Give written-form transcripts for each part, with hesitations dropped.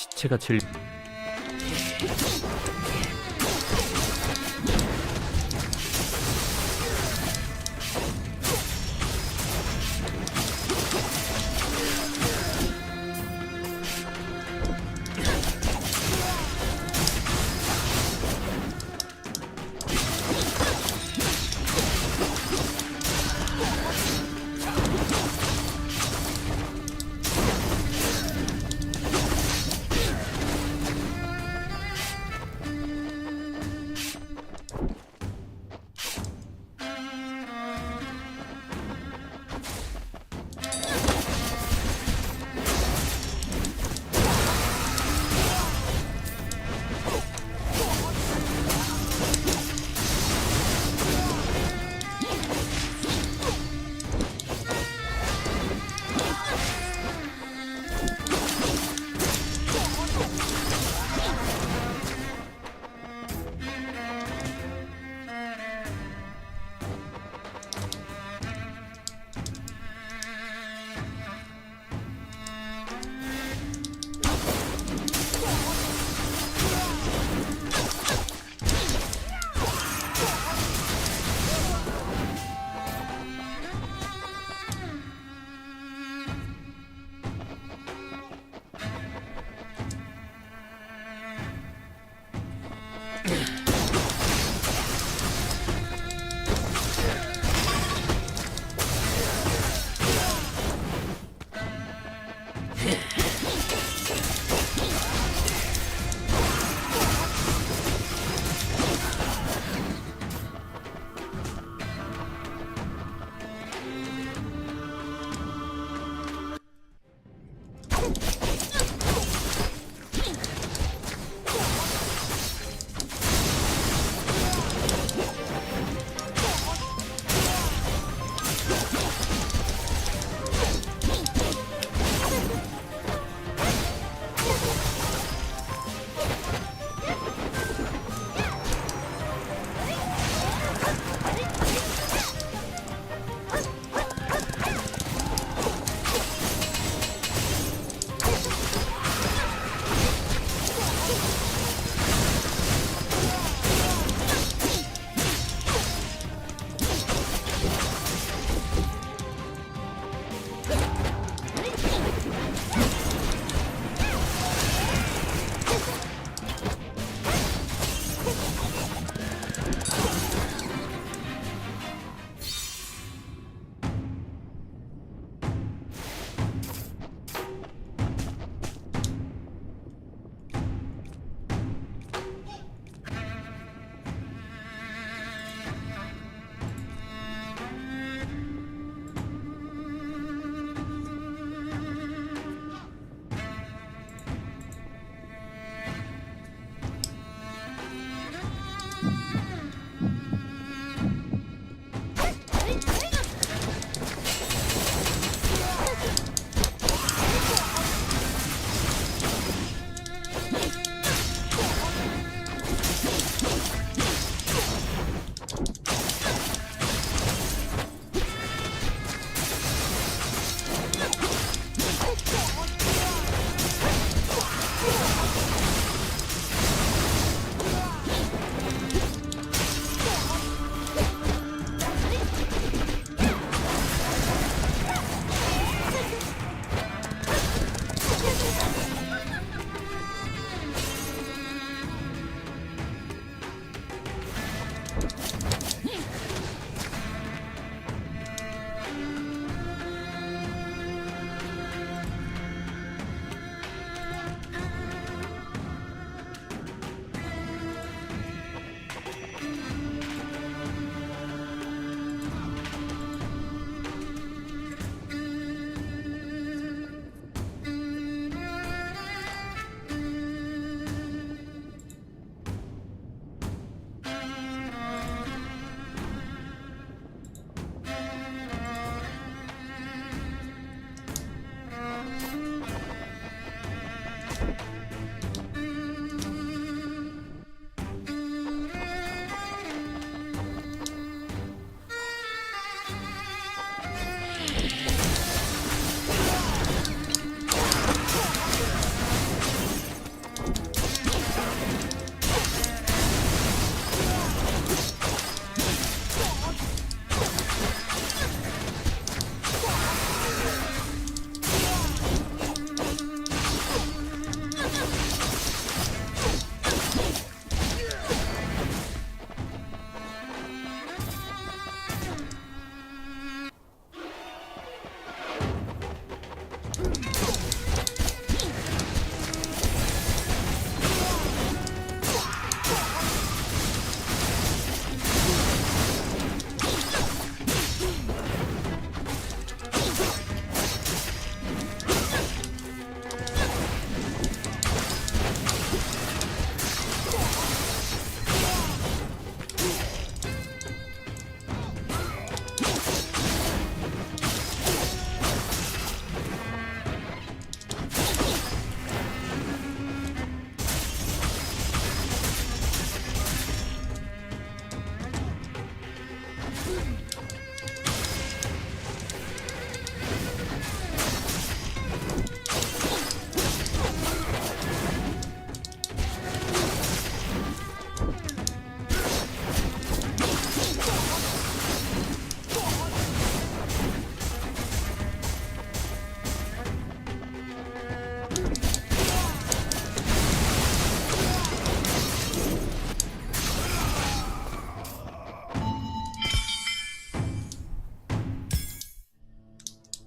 시체가 질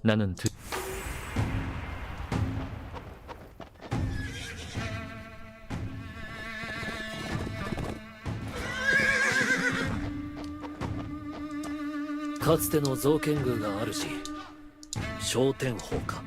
나는 드... かつての造剣宮があるし、昇天砲か。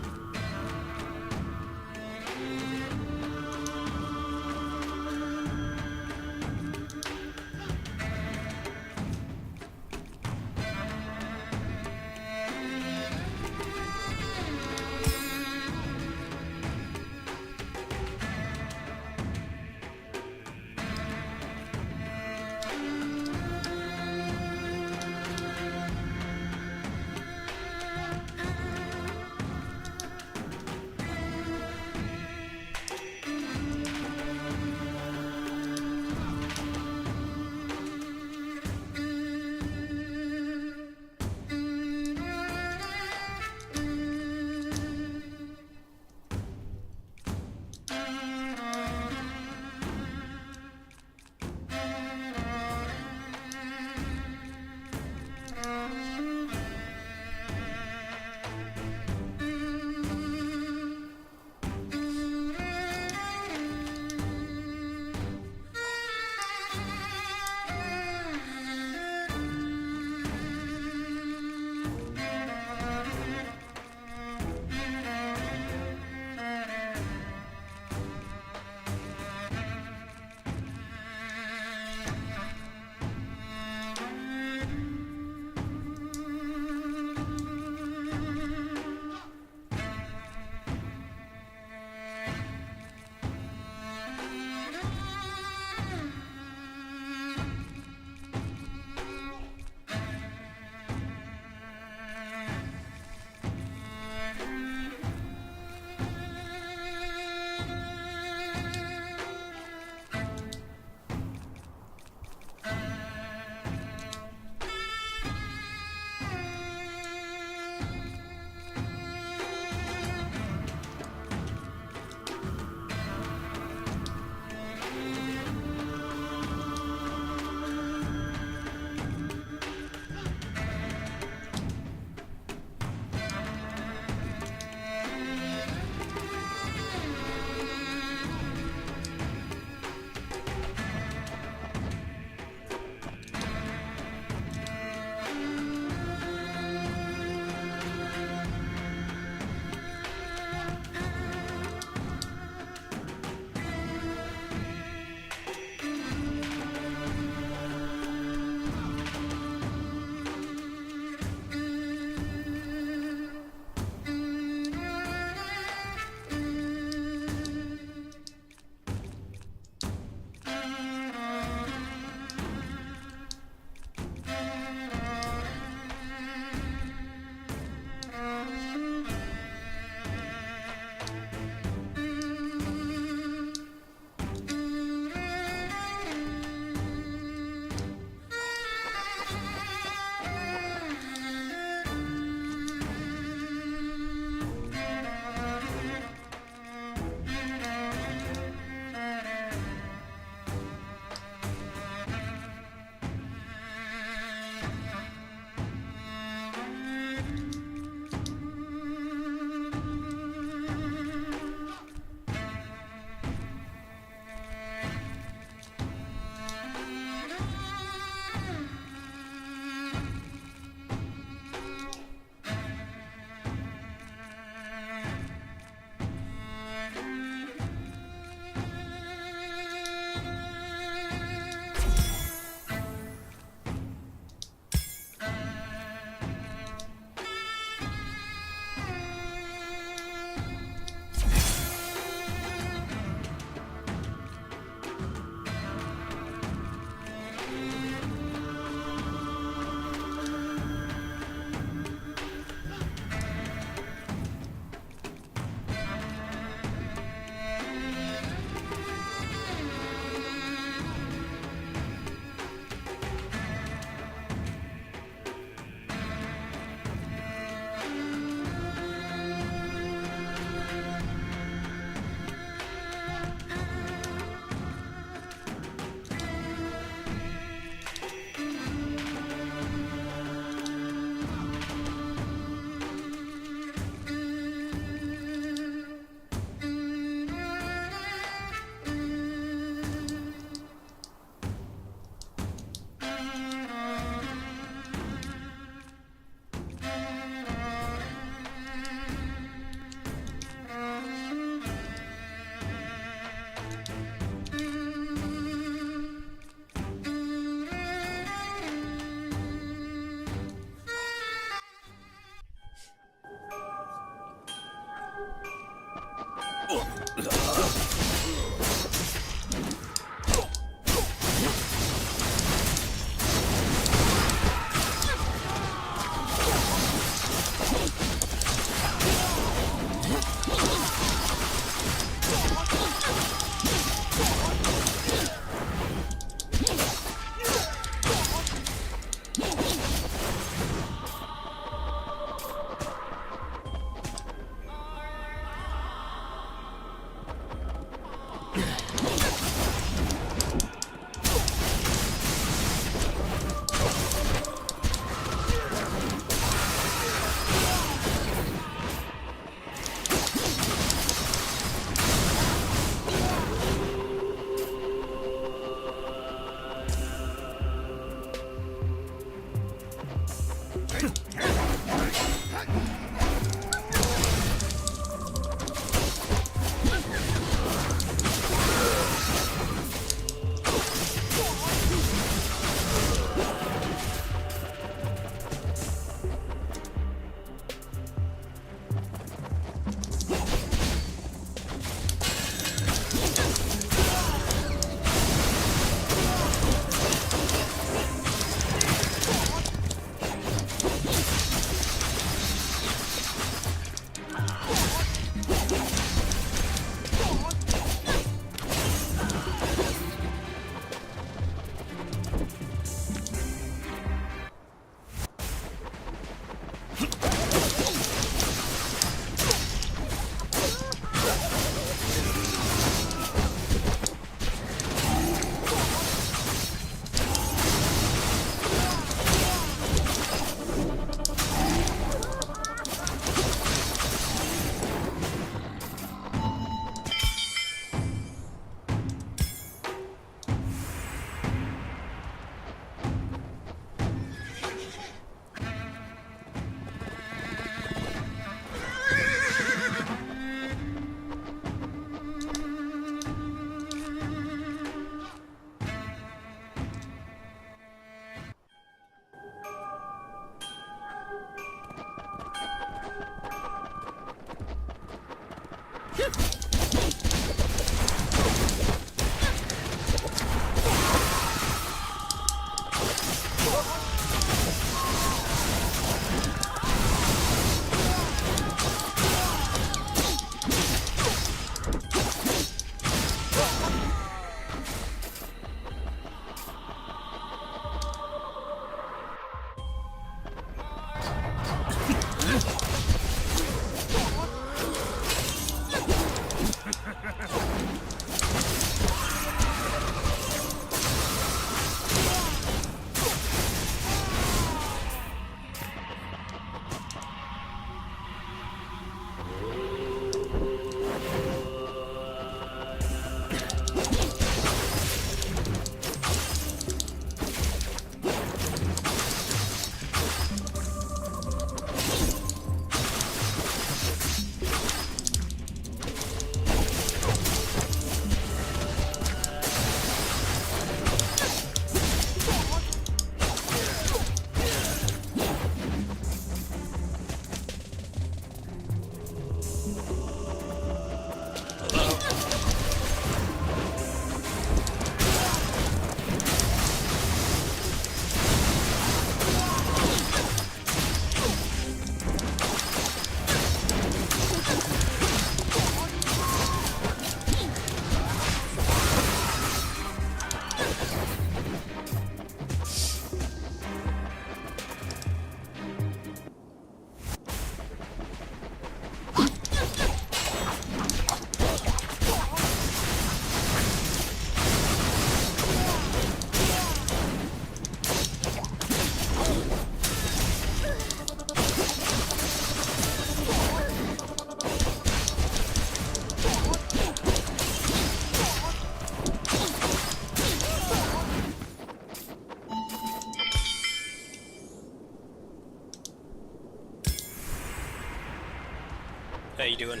How you doing?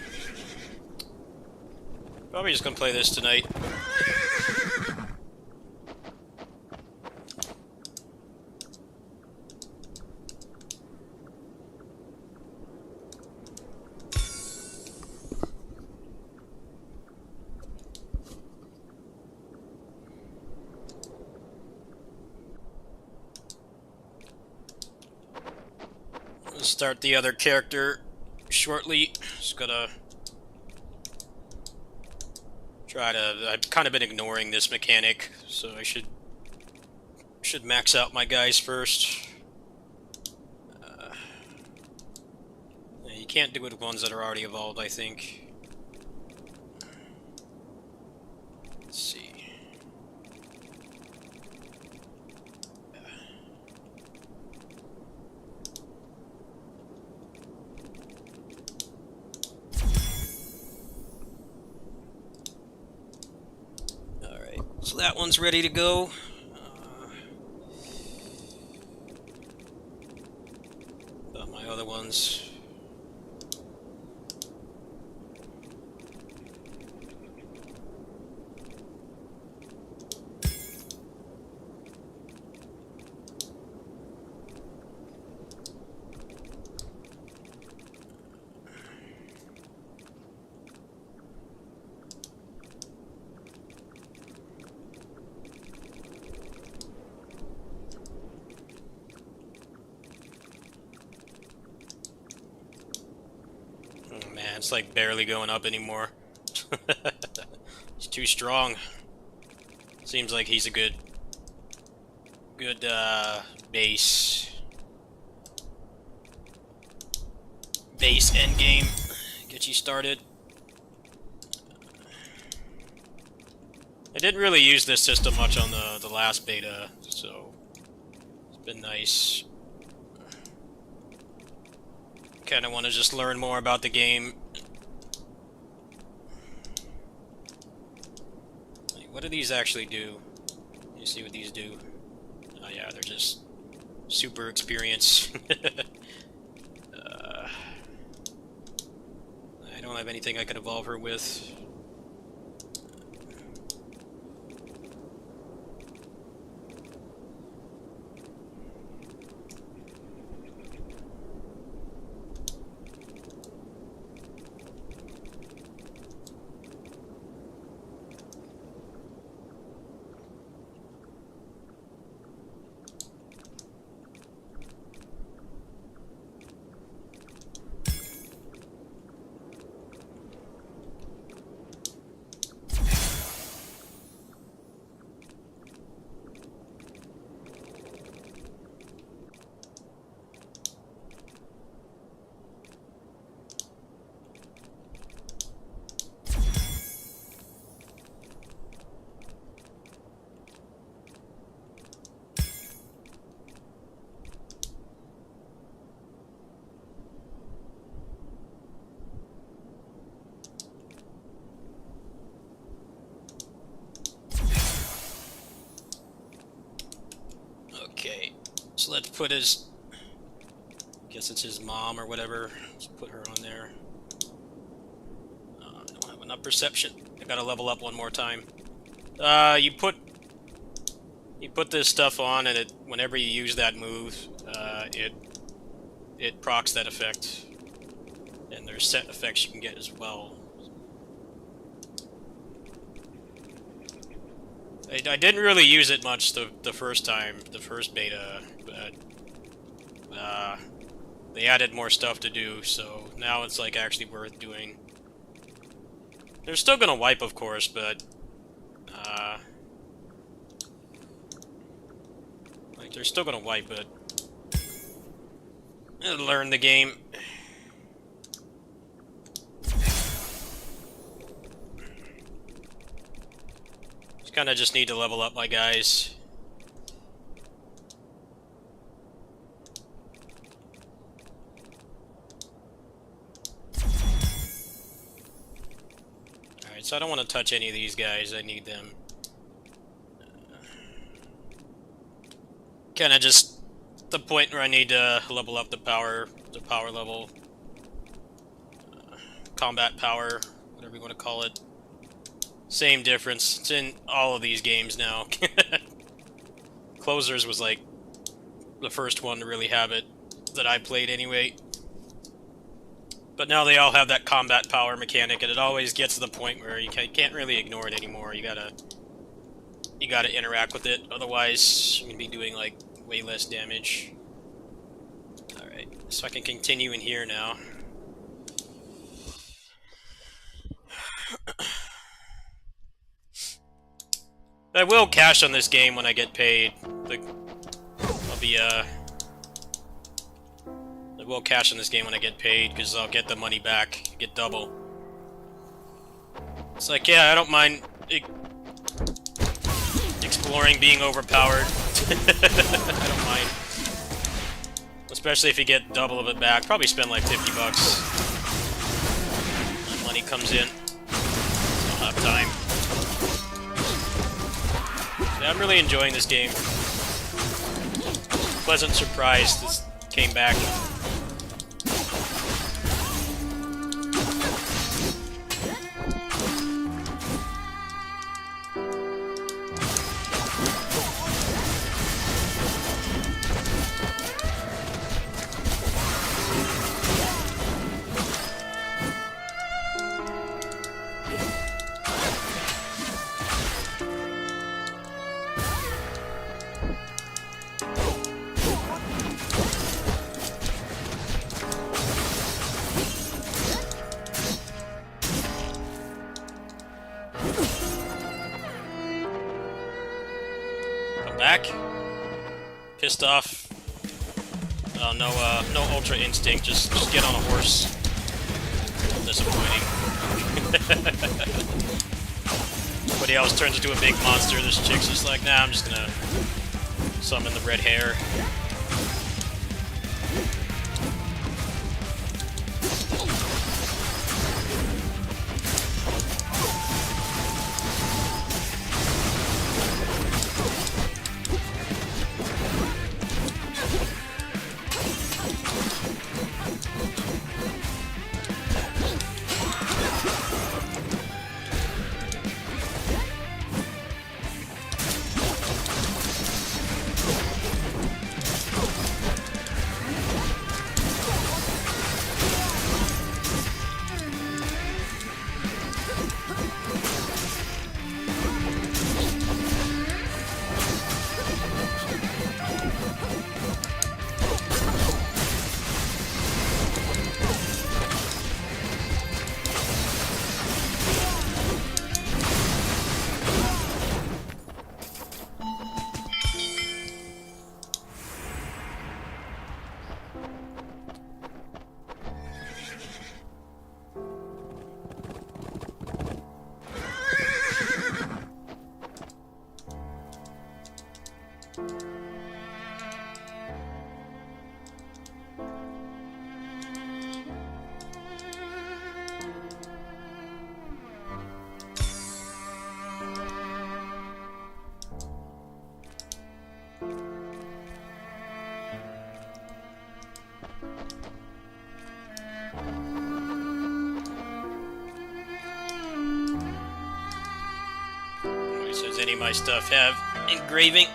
Probably just gonna play this tonight. I'll start the other character shortly. Just gotta try to. I've kind of been ignoring this mechanic, so I should max out my guys first. Yeah, you can't do it with ones that are already evolved, I think. Let's see. Alright, so that one's ready to go. About my other ones. Oh man, it's like barely going up anymore. He's too strong. Seems like he's a good base end game. Get you started. I didn't really use this system much on the last beta, so it's been nice. Kind of want to just learn more about the game. Like, what do these actually do? Let me see what these do. Oh yeah, they're just super experience. I don't have anything I could evolve her with. Okay, so let's put his... guess it's his mom or whatever. Let's put her on there. I don't have enough perception. I gotta level up one more time. You put this stuff on, and it whenever you use that move, it procs that effect. And there's set effects you can get as well. I didn't really use it much the first time, the first beta, but they added more stuff to do, so now it's like actually worth doing. They're still gonna wipe, of course, but like they're still gonna wipe it. Learn the game. Kinda just need to level up my guys. Alright, so I don't want to touch any of these guys, I need them. Kinda just the point where I need to level up the power level. combat power, whatever you want to call it. Same difference. It's in all of these games now. Closers was like the first one to really have it that I played anyway. But now they all have that combat power mechanic, and it always gets to the point where you can't really ignore it anymore. You gotta interact with it, otherwise you're gonna be doing like way less damage. Alright, so I can continue in here now. I will cash on this game when I get paid. I will cash on this game when I get paid, because I'll get the money back, get double. It's like, yeah, I don't mind exploring being overpowered. I don't mind. Especially if you get double of it back. Probably spend like 50 bucks. When money comes in. I'll have time. Yeah, I'm really enjoying this game. Pleasant surprise this came back. Back. Pissed off. Oh, no Ultra Instinct. Just get on a horse. Disappointing. Everybody else turns into a big monster. This chick's just like, nah, I'm just gonna summon the red hair. Does any of my stuff have engraving?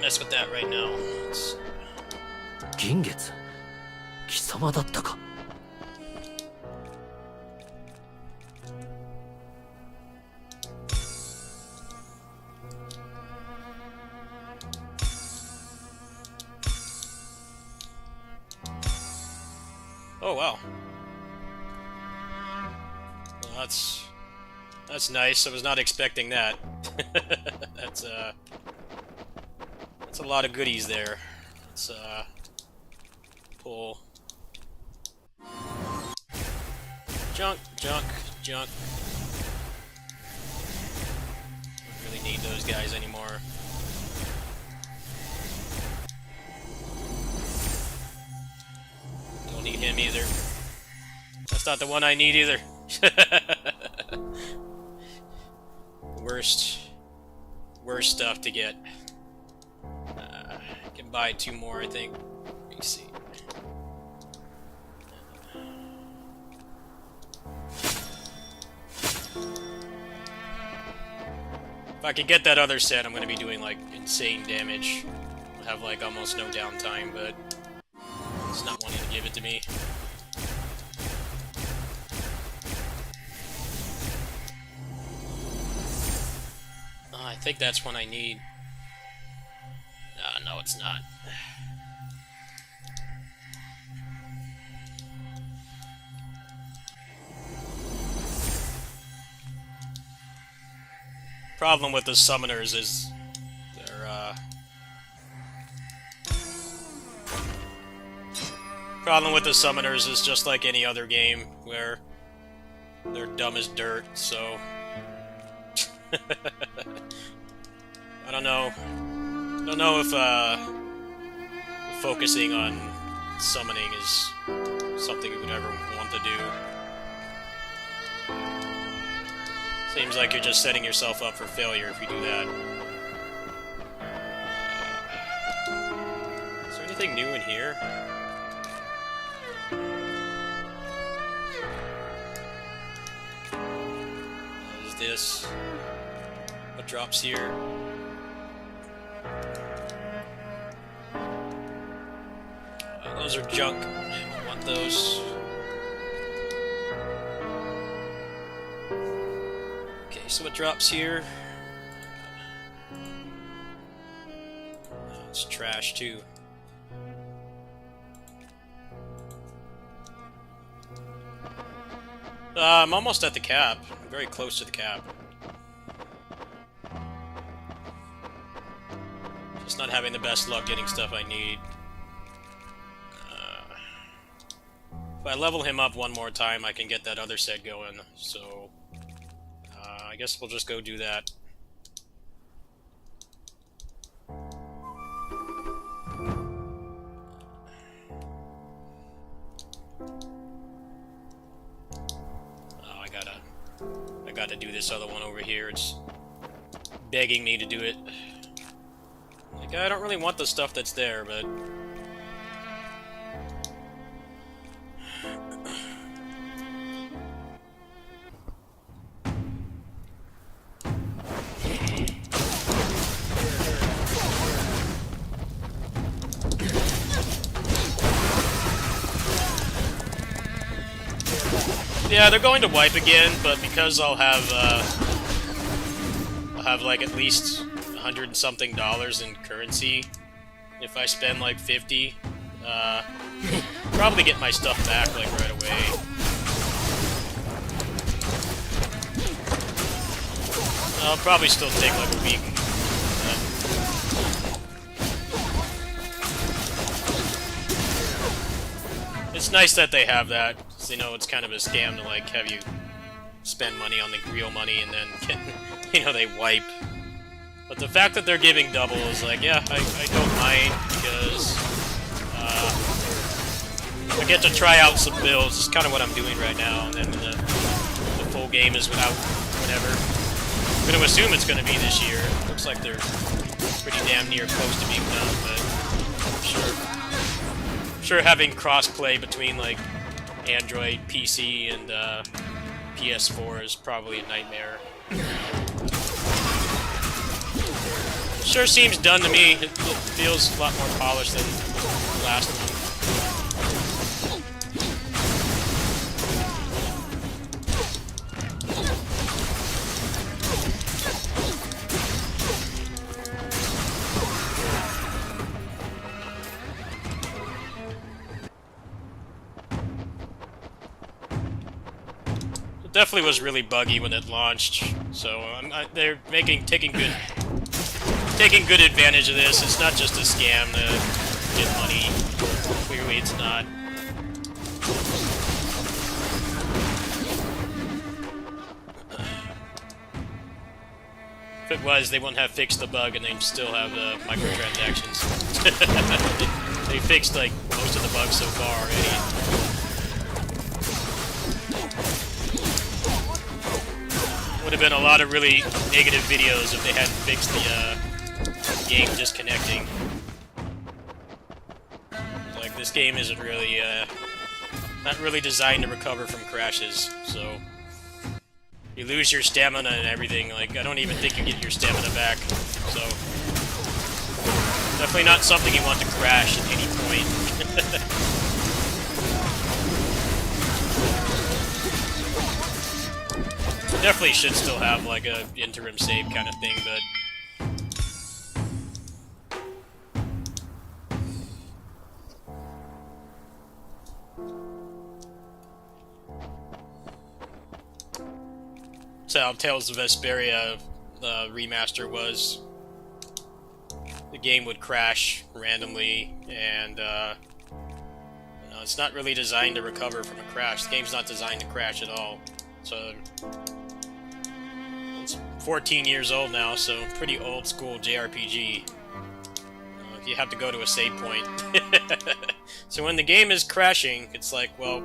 Mess with that right now. 銀月貴様だったか。Oh wow. Well, that's nice. I was not expecting that. That's a lot of goodies there. Let's pull. Junk, junk, junk. Don't really need those guys anymore. Don't need him either. That's not the one I need either. Worst stuff to get. I can buy 2 more, I think. Let me see. If I can get that other set, I'm gonna be doing like insane damage. I'll have like almost no downtime, but it's not wanting to give it to me. Oh, I think that's one I need. No, it's not. Problem with the summoners is they're problem with the summoners is just like any other game where they're dumb as dirt, so I don't know if focusing on summoning is something you would ever want to do. Seems like you're just setting yourself up for failure if you do that. Is there anything new in here? What is this? What drops here? Those are junk. I don't want those. Okay, so what drops here? It's trash too. I'm almost at the cap. I'm very close to the cap. Just not having the best luck getting stuff I need. If I level him up one more time, I can get that other set going, so I guess we'll just go do that. Oh, I gotta do this other one over here. It's begging me to do it. Like, I don't really want the stuff that's there, but yeah, they're going to wipe again, but because I'll have like at least $100 and something in currency if I spend like 50. Probably get my stuff back like right away. I'll probably still take like a week. It's nice that they have that. You know, it's kind of a scam to like have you spend money on the real money and then get, you know, they wipe. But the fact that they're giving double is like, yeah, I don't mind because I get to try out some builds. It's kind of what I'm doing right now, and then the full game is without whatever. I'm going to assume it's going to be this year. Looks like they're pretty damn near close to being done, but I'm sure having cross-play between like Android, PC, and PS4 is probably a nightmare. Sure seems done to me. It feels a lot more polished than the last one. It definitely was really buggy when it launched, so they're taking good advantage of this. It's not just a scam to get money. Clearly it's not. it was, they wouldn't have fixed the bug and they'd still have the microtransactions. They fixed, like, most of the bugs so far already. Would have been a lot of really negative videos if they hadn't fixed the game disconnecting. Like, this game isn't really, not really designed to recover from crashes, so... You lose your stamina and everything, like, I don't even think you get your stamina back, so... Definitely not something you want to crash at any point. Definitely should still have, like, a interim save kind of thing, but... So, Tales of Vesperia remaster was. The game would crash randomly, and it's not really designed to recover from a crash. The game's not designed to crash at all. So, it's 14 years old now, so pretty old school JRPG. You have to go to a save point. So when the game is crashing, it's like, well...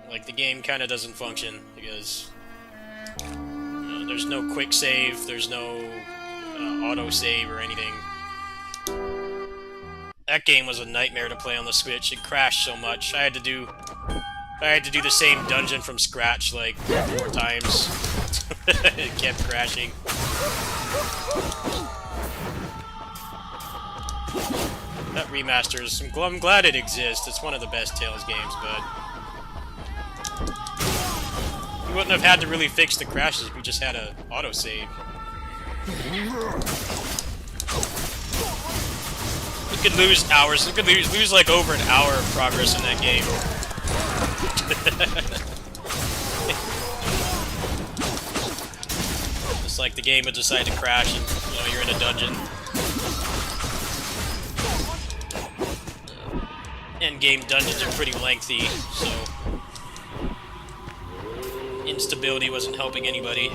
Like, the game kind of doesn't function, because there's no quick save, there's no auto-save or anything. That game was a nightmare to play on the Switch. It crashed so much. I had to do the same dungeon from scratch, like, 4 times. It kept crashing. That remaster's... I'm glad it exists. It's one of the best Tales games, but... We wouldn't have had to really fix the crashes if we just had a autosave. We could lose hours. We could lose like over an hour of progress in that game. It's like the game would decide to crash and, you know, you're in a dungeon. Endgame dungeons are pretty lengthy, so... Instability wasn't helping anybody.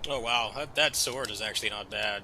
Oh wow, that sword is actually not bad.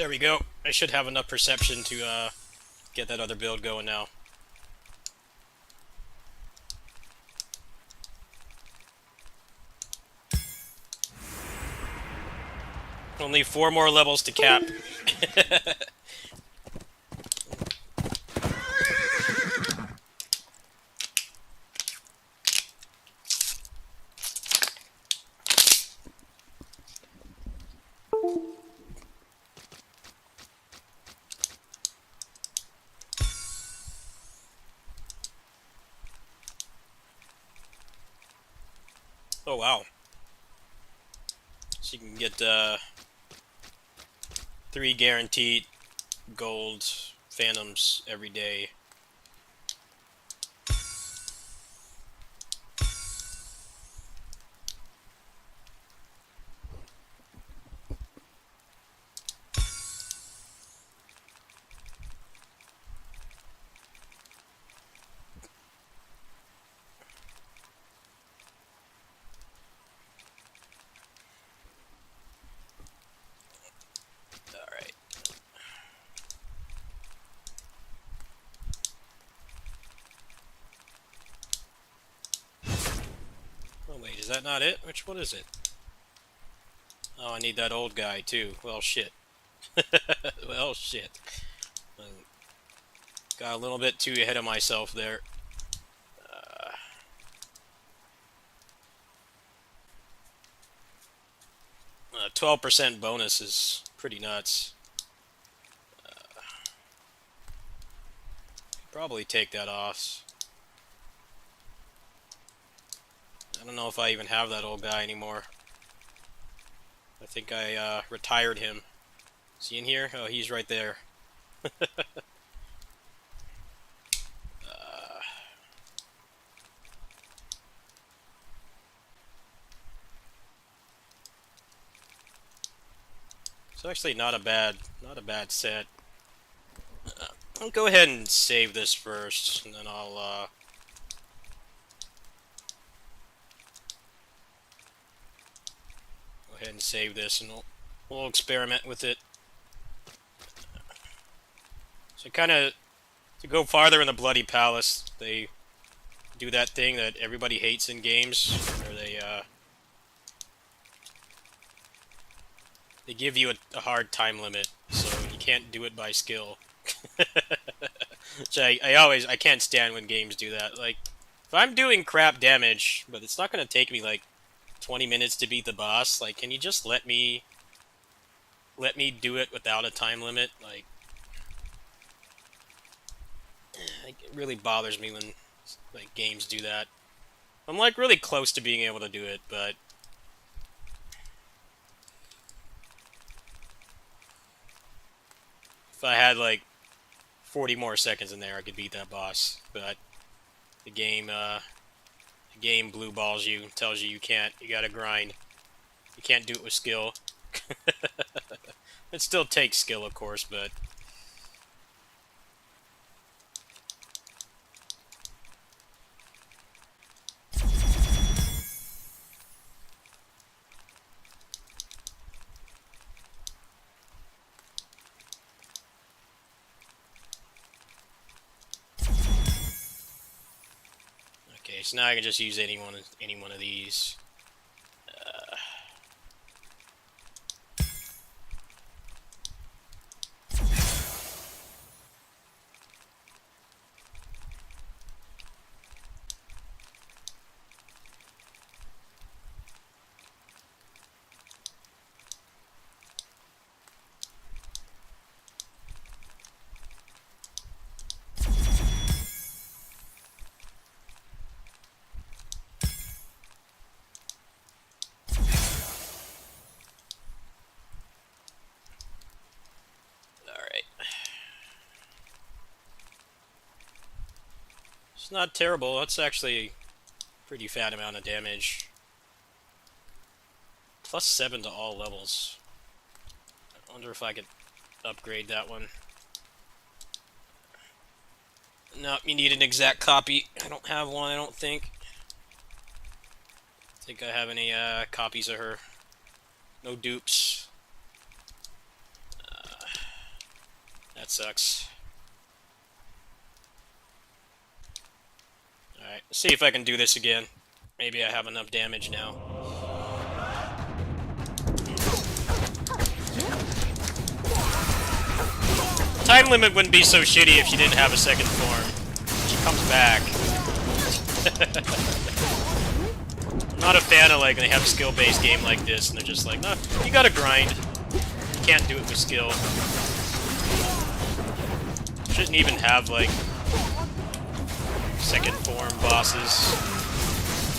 There we go. I should have enough perception to get that other build going now. Only 4 more levels to cap. Oh wow. So you can get 3 guaranteed gold phantoms every day. Alright. Oh wait, is that not it? Which one is it? Oh, I need that old guy too. Well, shit. Well, shit. Got a little bit too ahead of myself there. 12% bonus is pretty nuts. Probably take that off. I don't know if I even have that old guy anymore. I think I retired him. Is he in here? Oh, he's right there. It's actually not a bad set. I'll go ahead and save this first, and then I'll go ahead and save this, and we'll experiment with it. So kind of to go farther in the Bloody Palace, they do that thing that everybody hates in games, where they give you a hard time limit, so you can't do it by skill. Which I can't stand when games do that. Like, if I'm doing crap damage, but it's not gonna take me like 20 minutes to beat the boss, like, can you just let me do it without a time limit? Like, it really bothers me when like games do that. I'm like really close to being able to do it, but if I had like 40 more seconds in there, I could beat that boss. But the game blue balls you, tells you you can't. You gotta grind. You can't do it with skill. It still takes skill, of course, but okay. So now I can just use any one of these. It's not terrible. That's actually a pretty fat amount of damage. Plus 7 to all levels. I wonder if I could upgrade that one. No, you need an exact copy. I don't have one, I don't think. I think I have any copies of her. No dupes. That sucks. Alright, let's see if I can do this again. Maybe I have enough damage now. Time limit wouldn't be so shitty if she didn't have a second form. She comes back. I'm not a fan of, like, they have a skill-based game like this, and they're just like, no, you gotta grind. You can't do it with skill. Shouldn't even have, like, second form bosses.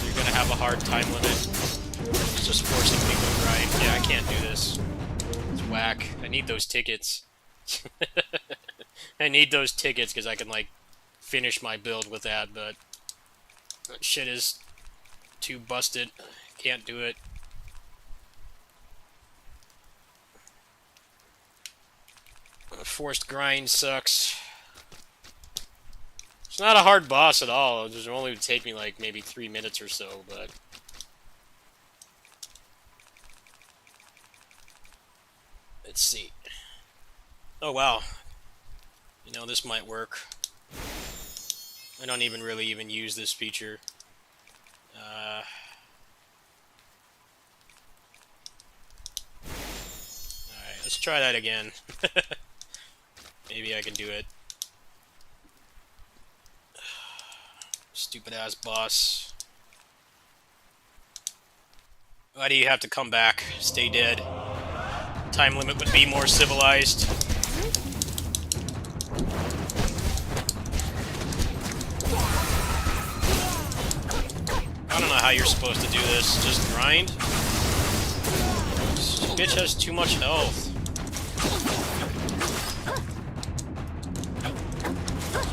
You're gonna have a hard time limit. It's just forcing people to grind. Yeah, I can't do this. It's whack. I need those tickets. I need those tickets because I can, like, finish my build with that, but that shit is too busted. Can't do it. Forced grind sucks. It's not a hard boss at all. It only would take me like maybe 3 minutes or so, but let's see. Oh wow. You know, this might work. I don't even really use this feature. Alright, let's try that again. Maybe I can do it. Stupid ass boss. Why do you have to come back? Stay dead. Time limit would be more civilized. I don't know how you're supposed to do this. Just grind? This bitch has too much health.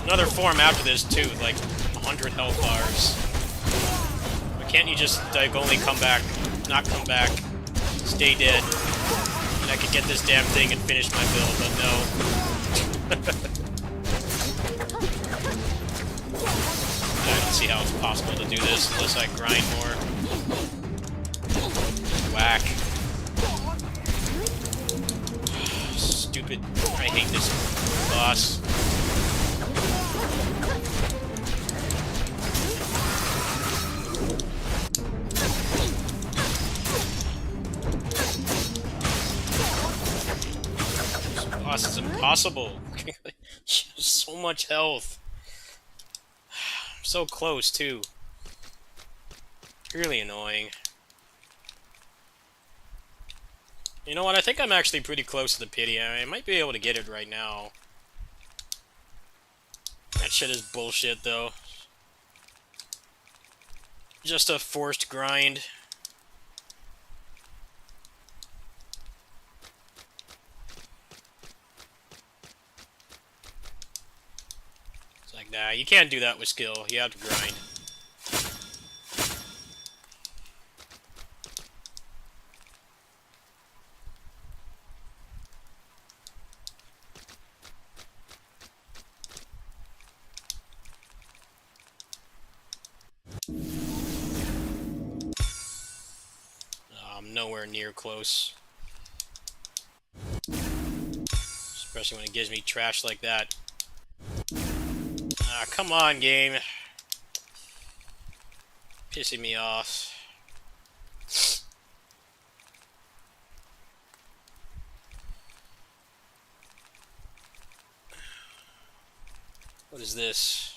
Another form after this too, like 100 health bars. But can't you just like only come back, not come back, stay dead, and I could get this damn thing and finish my build, but no. I don't see how it's possible to do this unless I grind more. Whack. Stupid. I hate this boss. This boss is impossible. So much health. So close, too. Really annoying. You know what? I think I'm actually pretty close to the pity. I might be able to get it right now. That shit is bullshit, though. Just a forced grind. It's like, nah, you can't do that with skill. You have to grind. I'm nowhere near close. Especially when it gives me trash like that. Ah, come on, game. Pissing me off. What is this?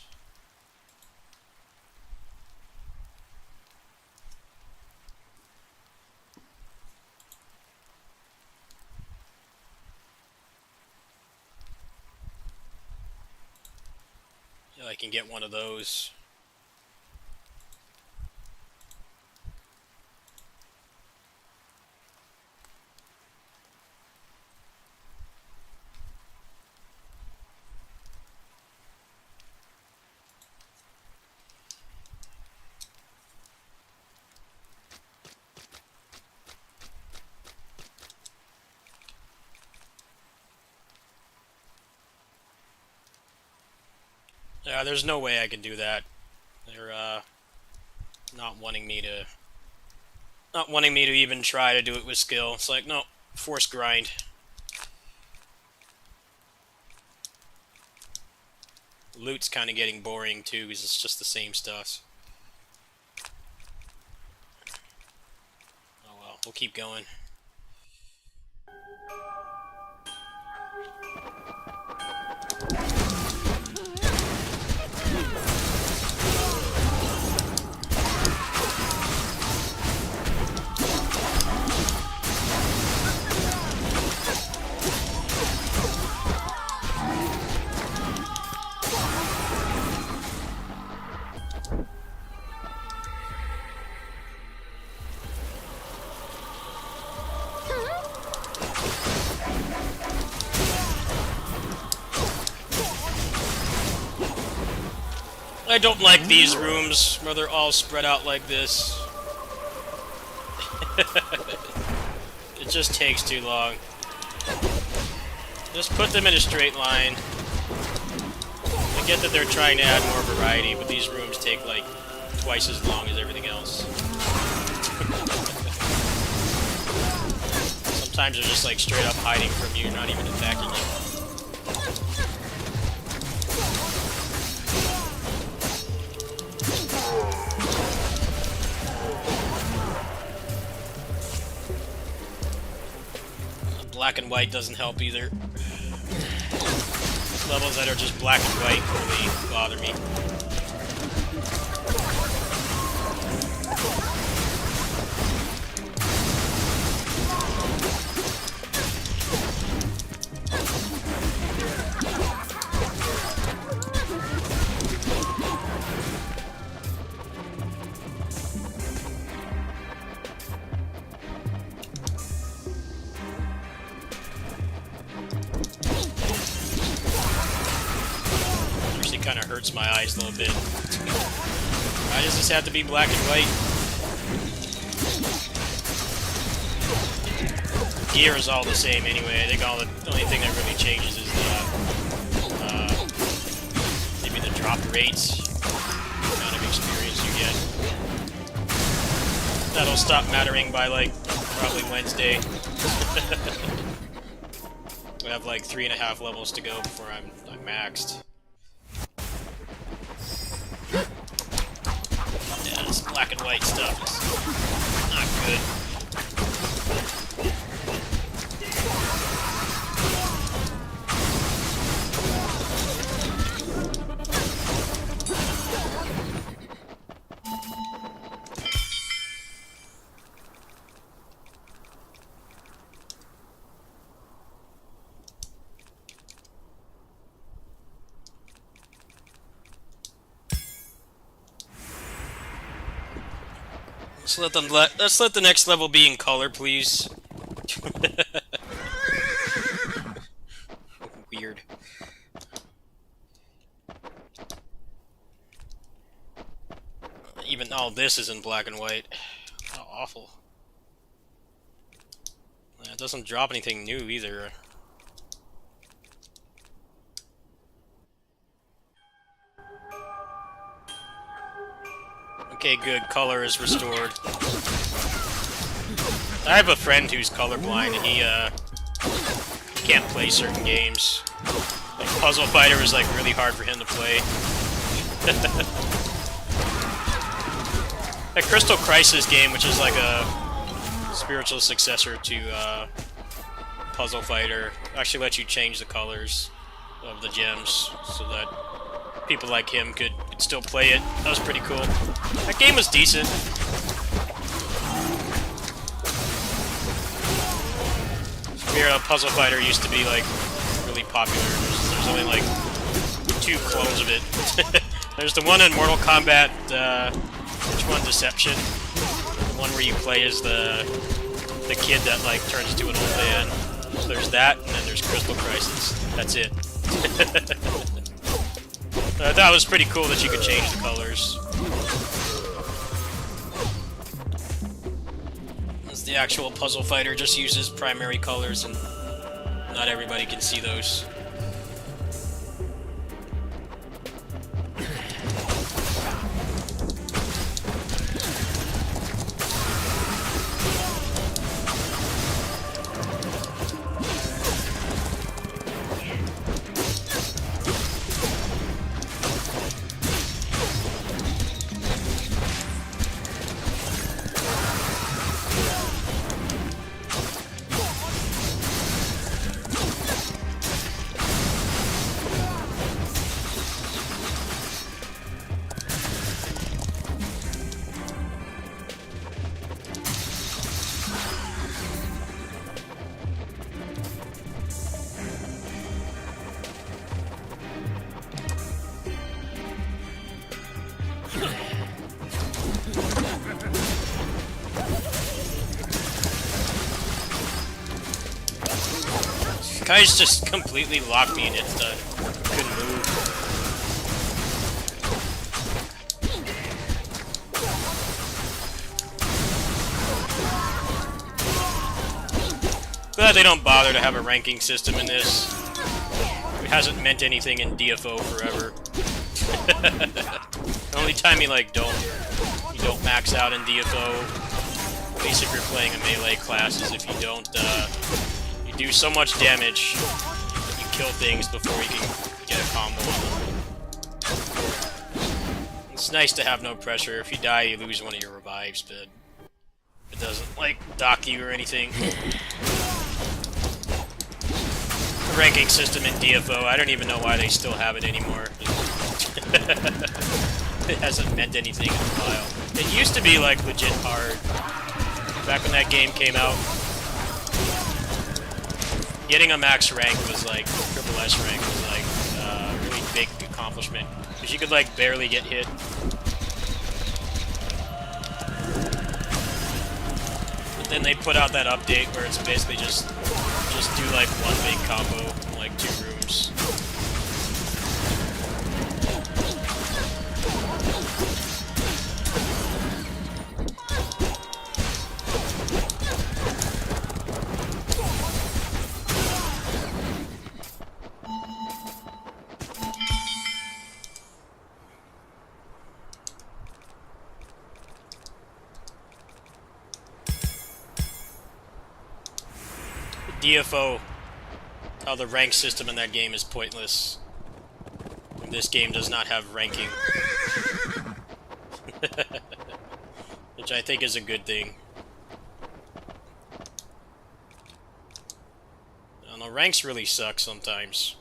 I can get one of those. There's no way I can do that. They're not wanting me to even try to do it with skill. It's like, no, force grind. Loot's kind of getting boring too, because it's just the same stuff. Oh well, we'll keep going. I don't like these rooms where they're all spread out like this. It just takes too long. Just put them in a straight line. I get that they're trying to add more variety, but these rooms take like twice as long as everything else. Sometimes they're just like straight up hiding from you, not even attacking you. Black and white doesn't help either. Levels that are just black and white really bother me. Kind of hurts my eyes a little bit. Why does this have to be black and white? Gear is all the same anyway. I think the only thing that really changes is the maybe the drop rates, the amount of experience you get. That'll stop mattering by like probably Wednesday. We have like 3.5 levels to go before I'm maxed. Yeah, this black and white stuff is not good. Let's let the next level be in color, please. Weird. Even all this is in black and white. How awful. It doesn't drop anything new either. Okay, good. Color is restored. I have a friend who's colorblind, and he can't play certain games. Like Puzzle Fighter is like really hard for him to play. That Crystal Crisis game, which is like a spiritual successor to Puzzle Fighter, actually lets you change the colors of the gems so that people like him could still play it. That was pretty cool. That game was decent. Puzzle Fighter used to be like really popular. There's only like 2 clones of it. There's the one in Mortal Kombat, which one? Deception? The one where you play as the kid that like turns into an old man. So there's that, and then there's Crystal Crisis. That's it. I thought it was pretty cool that you could change the colors. As the actual Puzzle Fighter just uses primary colors, and not everybody can see those. Guys just completely locked me and it's couldn't move. Glad they don't bother to have a ranking system in this. It hasn't meant anything in DFO forever. The only time you like don't max out in DFO, at least if you're playing a melee class, is if you don't you do so much damage that you kill things before you can get a combo on them. It's nice to have no pressure. If you die, you lose one of your revives, but it doesn't like dock you or anything. The ranking system in DFO, I don't even know why they still have it anymore. It hasn't meant anything in a while. It used to be like legit hard. Back when that game came out, getting a max rank was like, triple S rank was like a really big accomplishment. Because you could like barely get hit. But then they put out that update where it's basically just do like one big combo in like 2 rooms. DFO, how the rank system in that game is pointless. This game does not have ranking. Which I think is a good thing. I don't know, ranks really suck sometimes.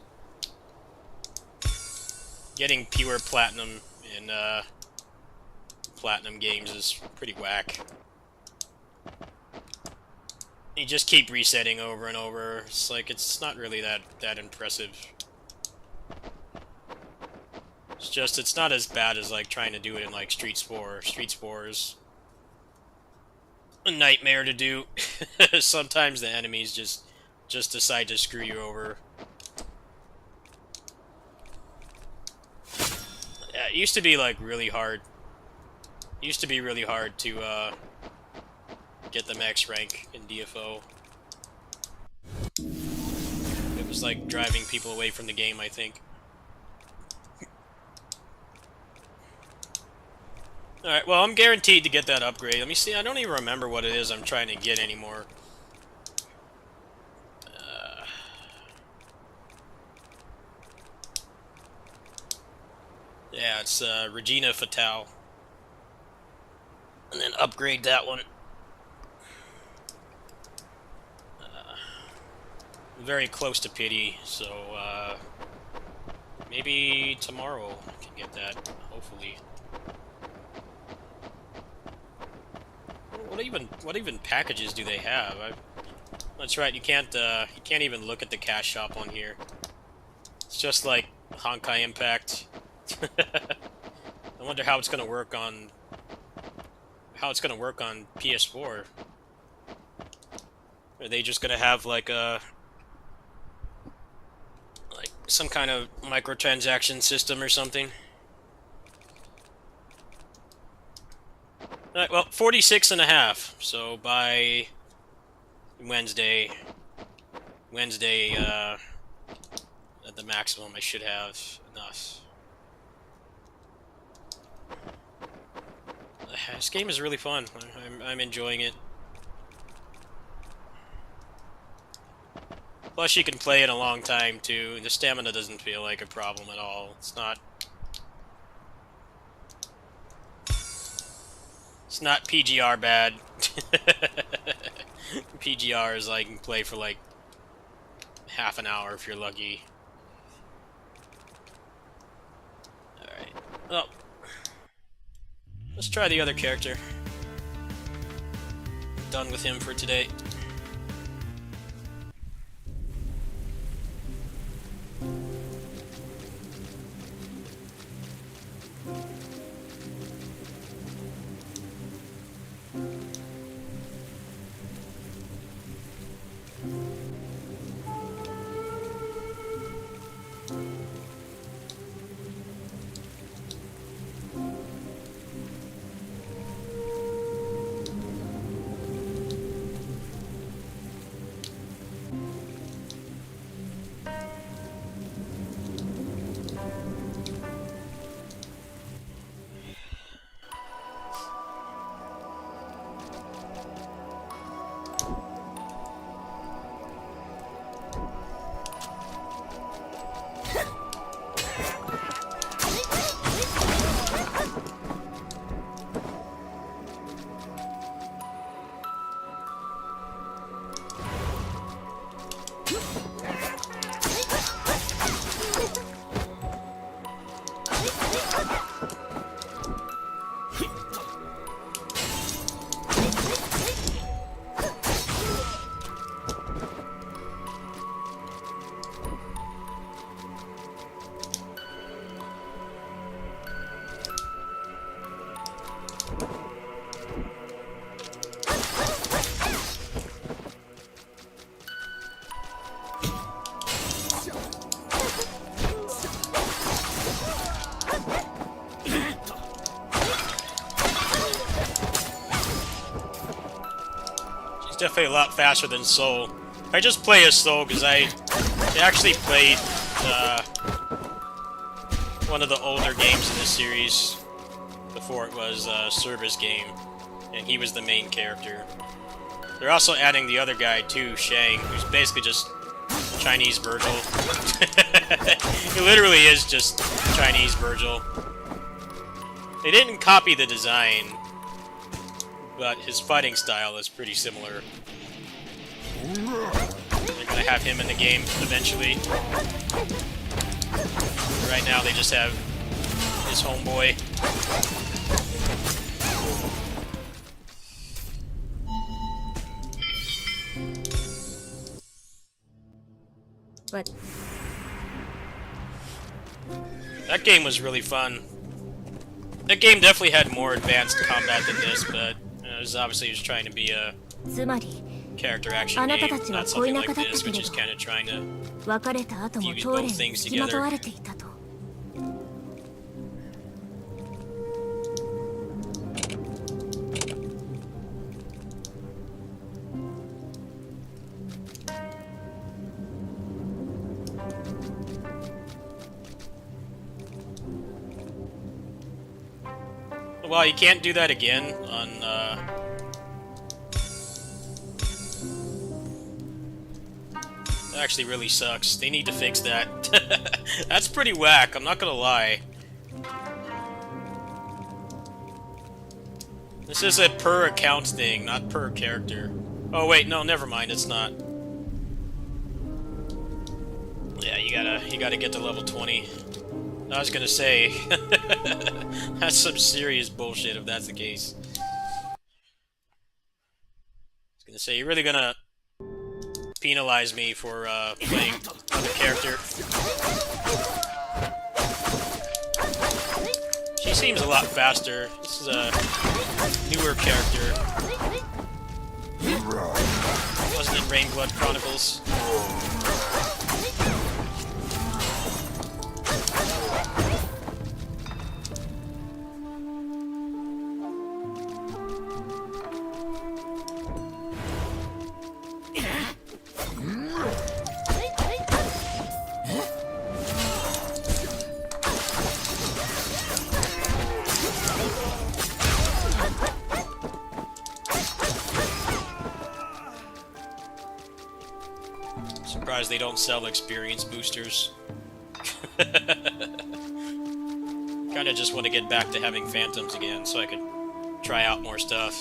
Getting pure platinum in platinum games is pretty whack. You just keep resetting over and over. It's like, it's not really that impressive. It's just, it's not as bad as like trying to do it in like Street Spore. Street Spore is a nightmare to do. Sometimes the enemies just decide to screw you over. Yeah, it used to be like really hard. It used to be really hard to get the max rank in DFO. It was like driving people away from the game, I think. Alright, well, I'm guaranteed to get that upgrade. Let me see, I don't even remember what it is I'm trying to get anymore. Yeah, it's Regina Fatale. And then upgrade that one. Very close to pity, so maybe tomorrow I can get that, hopefully. What even packages do they have? That's right, you can't even look at the cash shop on here. It's just like Honkai Impact. I wonder how it's gonna work on PS4. Are they just gonna have like some kind of microtransaction system or something? Alright, well, 46.5. So by Wednesday, at the maximum, I should have enough. This game is really fun. I'm enjoying it. Plus, you can play it a long time, too. The stamina doesn't feel like a problem at all. It's not PGR bad. PGR is like, you can play for like half an hour if you're lucky. Alright. Well, let's try the other character. Done with him for today. He's definitely a lot faster than Soul. I just play as Soul because I actually played one of the older games in this series before it was a service game, and he was the main character. They're also adding the other guy too, Shang, who's basically just Chinese Virgil. He literally is just Chinese Virgil. They didn't copy the design, but his fighting style is pretty similar. They're gonna have him in the game eventually. Right now they just have his homeboy. What? That game was really fun. That game definitely had more advanced combat than this, but it was obviously just trying to be a つまり character action game, not something like this, which is kind of trying to 別れた後も fuse トーレン both に things 付きまと together. われていたと。 Well, you can't do that again on, That actually really sucks. They need to fix that. That's pretty whack, I'm not gonna lie. This is a per account thing, not per character. Oh wait, no, never mind, it's not. Yeah, you gotta get to level 20. I was gonna say, that's some serious bullshit if that's the case. I was gonna say, you're really gonna penalize me for playing another character. She seems a lot faster. This is a newer character. Wasn't in Rainblood Chronicles. Surprised they don't sell experience boosters. Kinda just want to get back to having phantoms again so I could try out more stuff.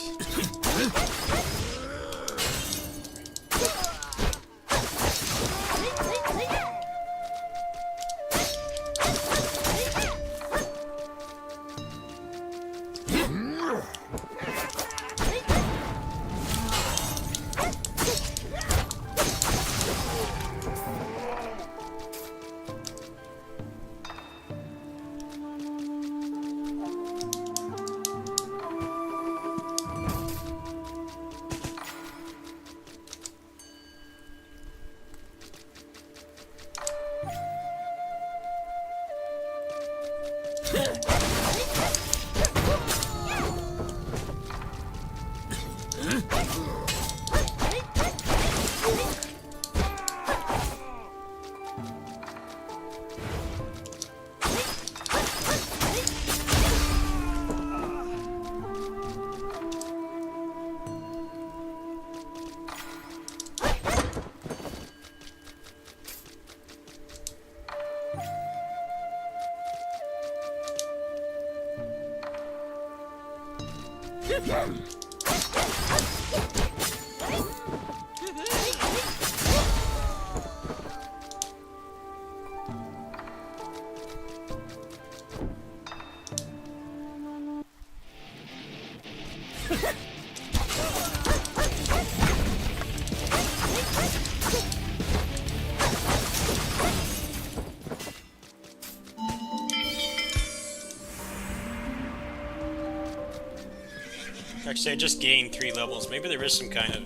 Actually, I just gained 3 levels. Maybe there is some kind of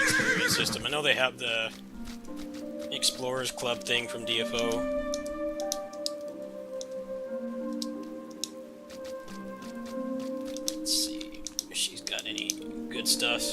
experience system. I know they have the Explorers Club thing from DFO. Let's see if she's got any good stuff.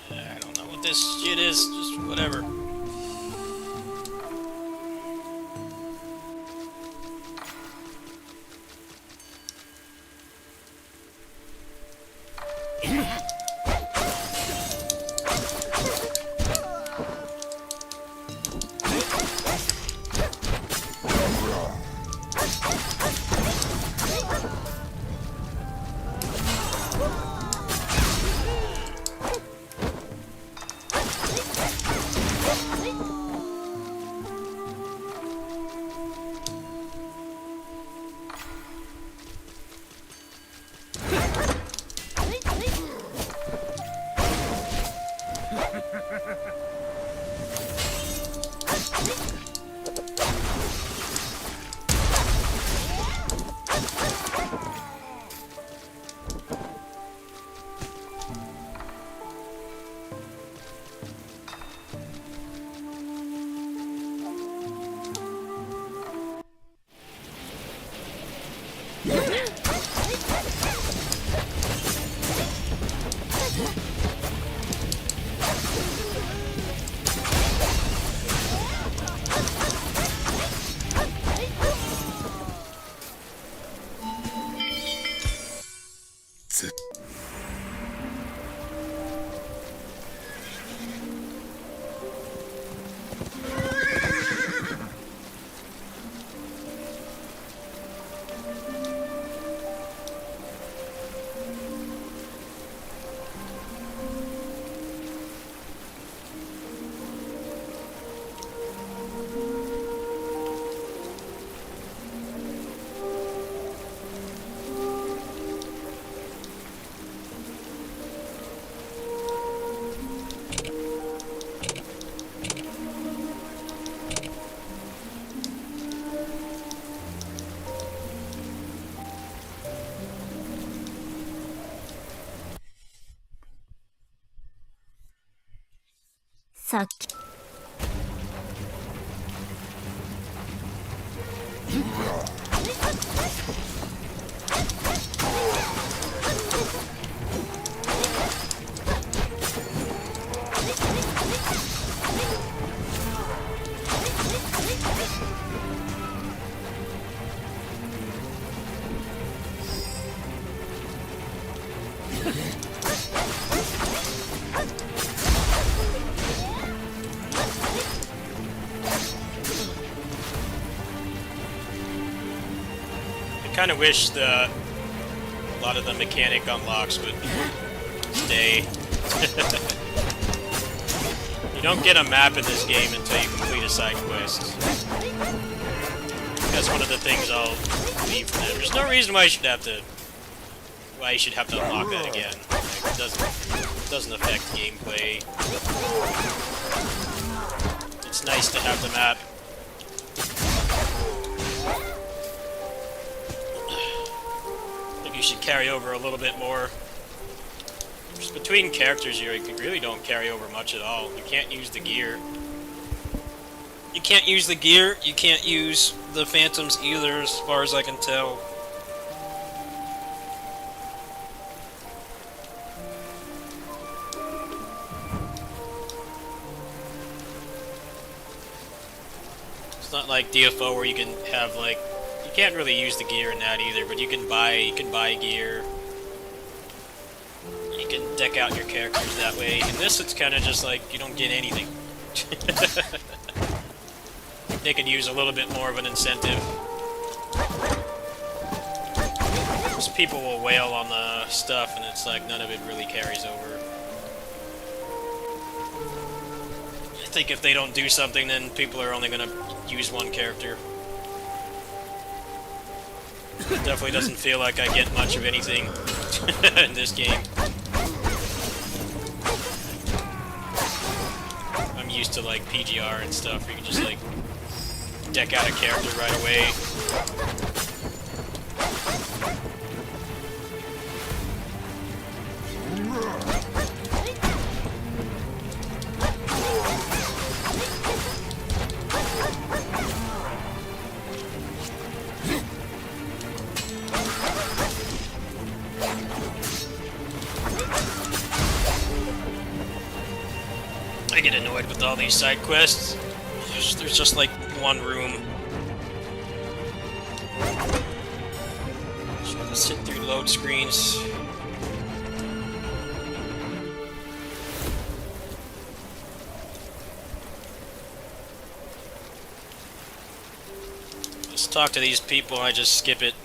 I don't know what this shit is, just whatever.さっきI kind of wish a lot of the mechanic unlocks would stay. You don't get a map in this game until you complete a side quest. That's one of the things I'll leave for them. There's no reason why you should have to unlock that again. Like, it doesn't affect gameplay. It's nice to have the map. You should carry over a little bit more. Just between characters here, you really don't carry over much at all. You can't use the gear. You can't use the gear, you can't use the phantoms either, as far as I can tell. It's not like DFO where you can have like you can't really use the gear in that either, but you can buy gear. You can deck out your characters that way. In this, it's kind of just like you don't get anything. They could use a little bit more of an incentive. Most people will wail on the stuff, and it's like none of it really carries over. I think if they don't do something, then people are only gonna use one character. It definitely doesn't feel like I get much of anything in this game. I'm used to like PGR and stuff where you can just like deck out a character right away. I get annoyed with all these side quests. There's just like one room. So I have to sit through load screens. Let's talk to these people, I just skip it.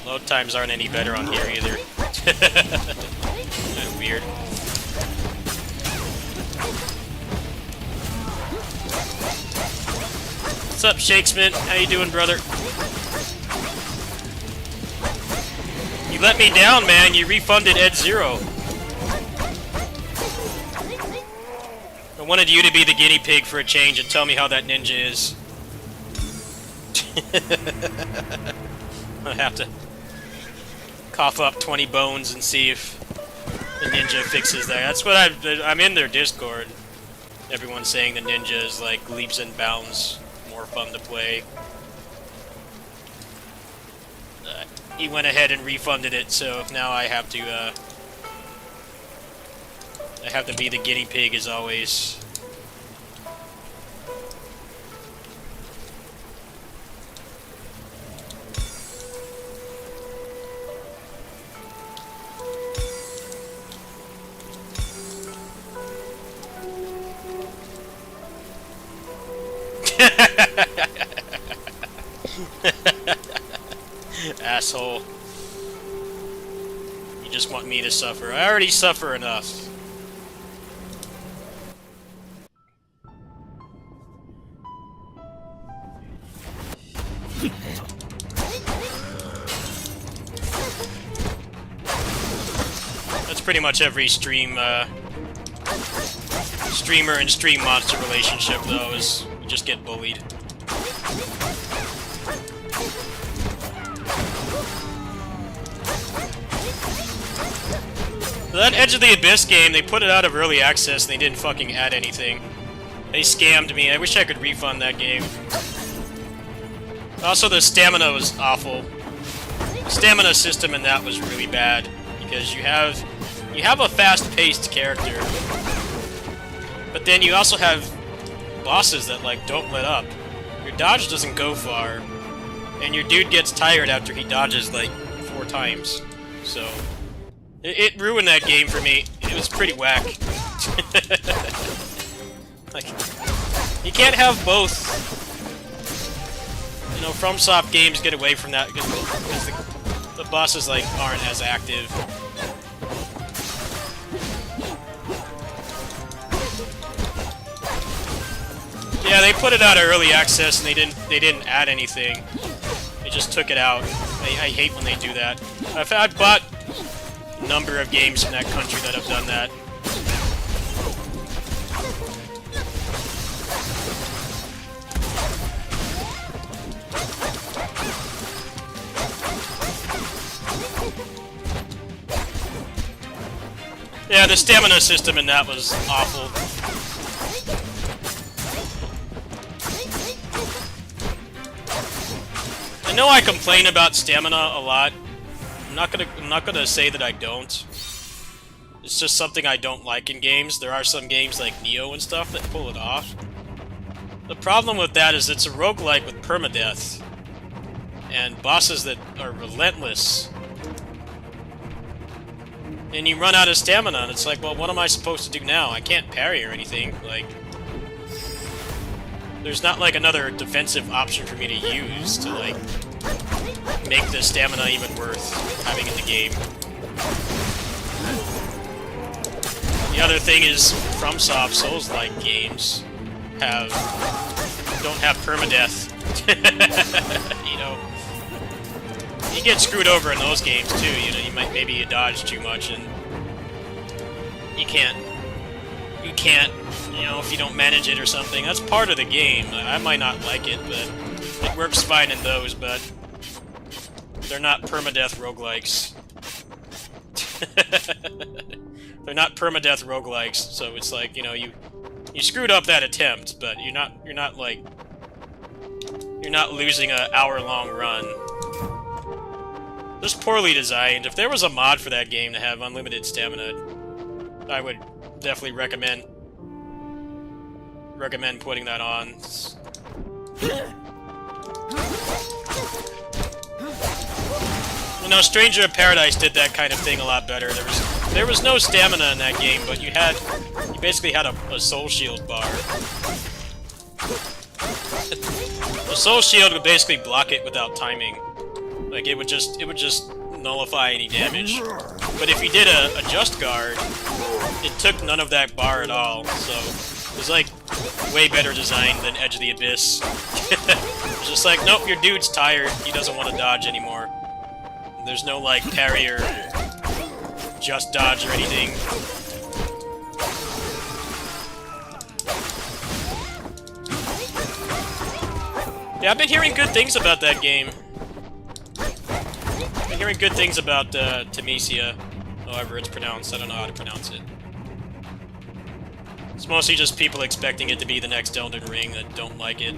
Load times aren't any better on here either. Kinda weird. What's up, Shakesman? How you doing, brother? You let me down, man. You refunded Ed Zero. I wanted you to be the guinea pig for a change and tell me how that ninja is. I have to cough up 20 bones and see if the ninja fixes that. That's what I'm in their Discord. Everyone's saying the ninja is like leaps and bounds more fun to play. He went ahead and refunded it, so now I have to be the guinea pig as always. Asshole. You just want me to suffer. I already suffer enough. That's pretty much every streamer and stream monster relationship, though, is you just get bullied. That Edge of the Abyss game, they put it out of early access and they didn't fucking add anything. They scammed me. I wish I could refund that game. Also, the stamina was awful. The stamina system in that was really bad because you have a fast-paced character, but then you also have bosses that like don't let up. Your dodge doesn't go far, and your dude gets tired after he dodges like 4 times. So it ruined that game for me. It was pretty whack. Like, you can't have both. You know, FromSoft games get away from that because the bosses like aren't as active. Yeah, they put it out of early access and they didn't add anything. They just took it out. I hate when they do that. I've bought a number of games from that country that have done that. Yeah, the stamina system in that was awful. I know I complain about stamina a lot. I'm not gonna say that I don't. It's just something I don't like in games. There are some games like Nioh and stuff that pull it off. The problem with that is it's a roguelike with permadeath. And bosses that are relentless. And you run out of stamina, and it's like, well, what am I supposed to do now? I can't parry or anything. Like, there's not, like, another defensive option for me to use to, like, make the stamina even worth having in the game. The other thing is, FromSoft Souls-like games don't have permadeath. You know, you get screwed over in those games too. You know, maybe you dodge too much and you can't. You know, if you don't manage it or something, that's part of the game. I might not like it, but it works fine in those. But they're not permadeath roguelikes. They're not permadeath roguelikes, so it's like, you know, you screwed up that attempt, but you're not losing an hour-long run. Just poorly designed. If there was a mod for that game to have unlimited stamina, I would definitely recommend putting that on. You know, Stranger of Paradise did that kind of thing a lot better. There was no stamina in that game, but you basically had a soul shield bar. The soul shield would basically block it without timing. Like, it would just nullify any damage. But if you did a just guard, it took none of that bar at all. So it was like way better designed than Edge of the Abyss. It's just like, nope, your dude's tired. He doesn't want to dodge anymore. There's no, like, parry or just dodge or anything. Yeah, I've been hearing good things about that game. I've been hearing good things about Temesia, however it's pronounced. I don't know how to pronounce it. It's mostly just people expecting it to be the next Elden Ring that don't like it.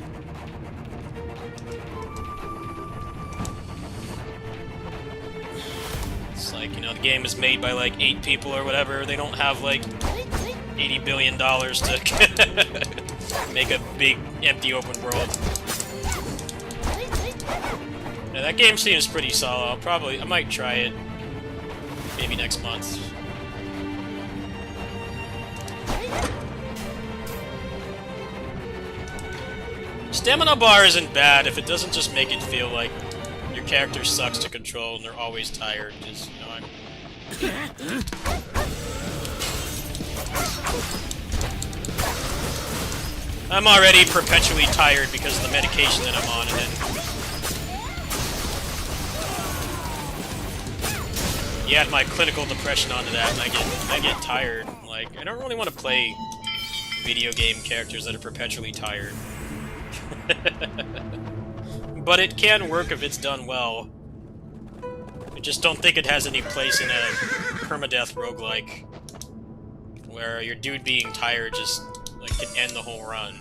It's like, you know, the game is made by like 8 people or whatever. They don't have like $80 billion to make a big, empty open world. Yeah, that game seems pretty solid. I might try it. Maybe next month. Stamina bar isn't bad if it doesn't just make it feel like your character sucks to control and they're always tired. Just, you know, I'm already perpetually tired because of the medication that I'm on, and then you add my clinical depression onto that, and I get tired. Like, I don't really want to play video game characters that are perpetually tired. But it can work if it's done well. I just don't think it has any place in a permadeath roguelike, where your dude being tired just, like, can end the whole run.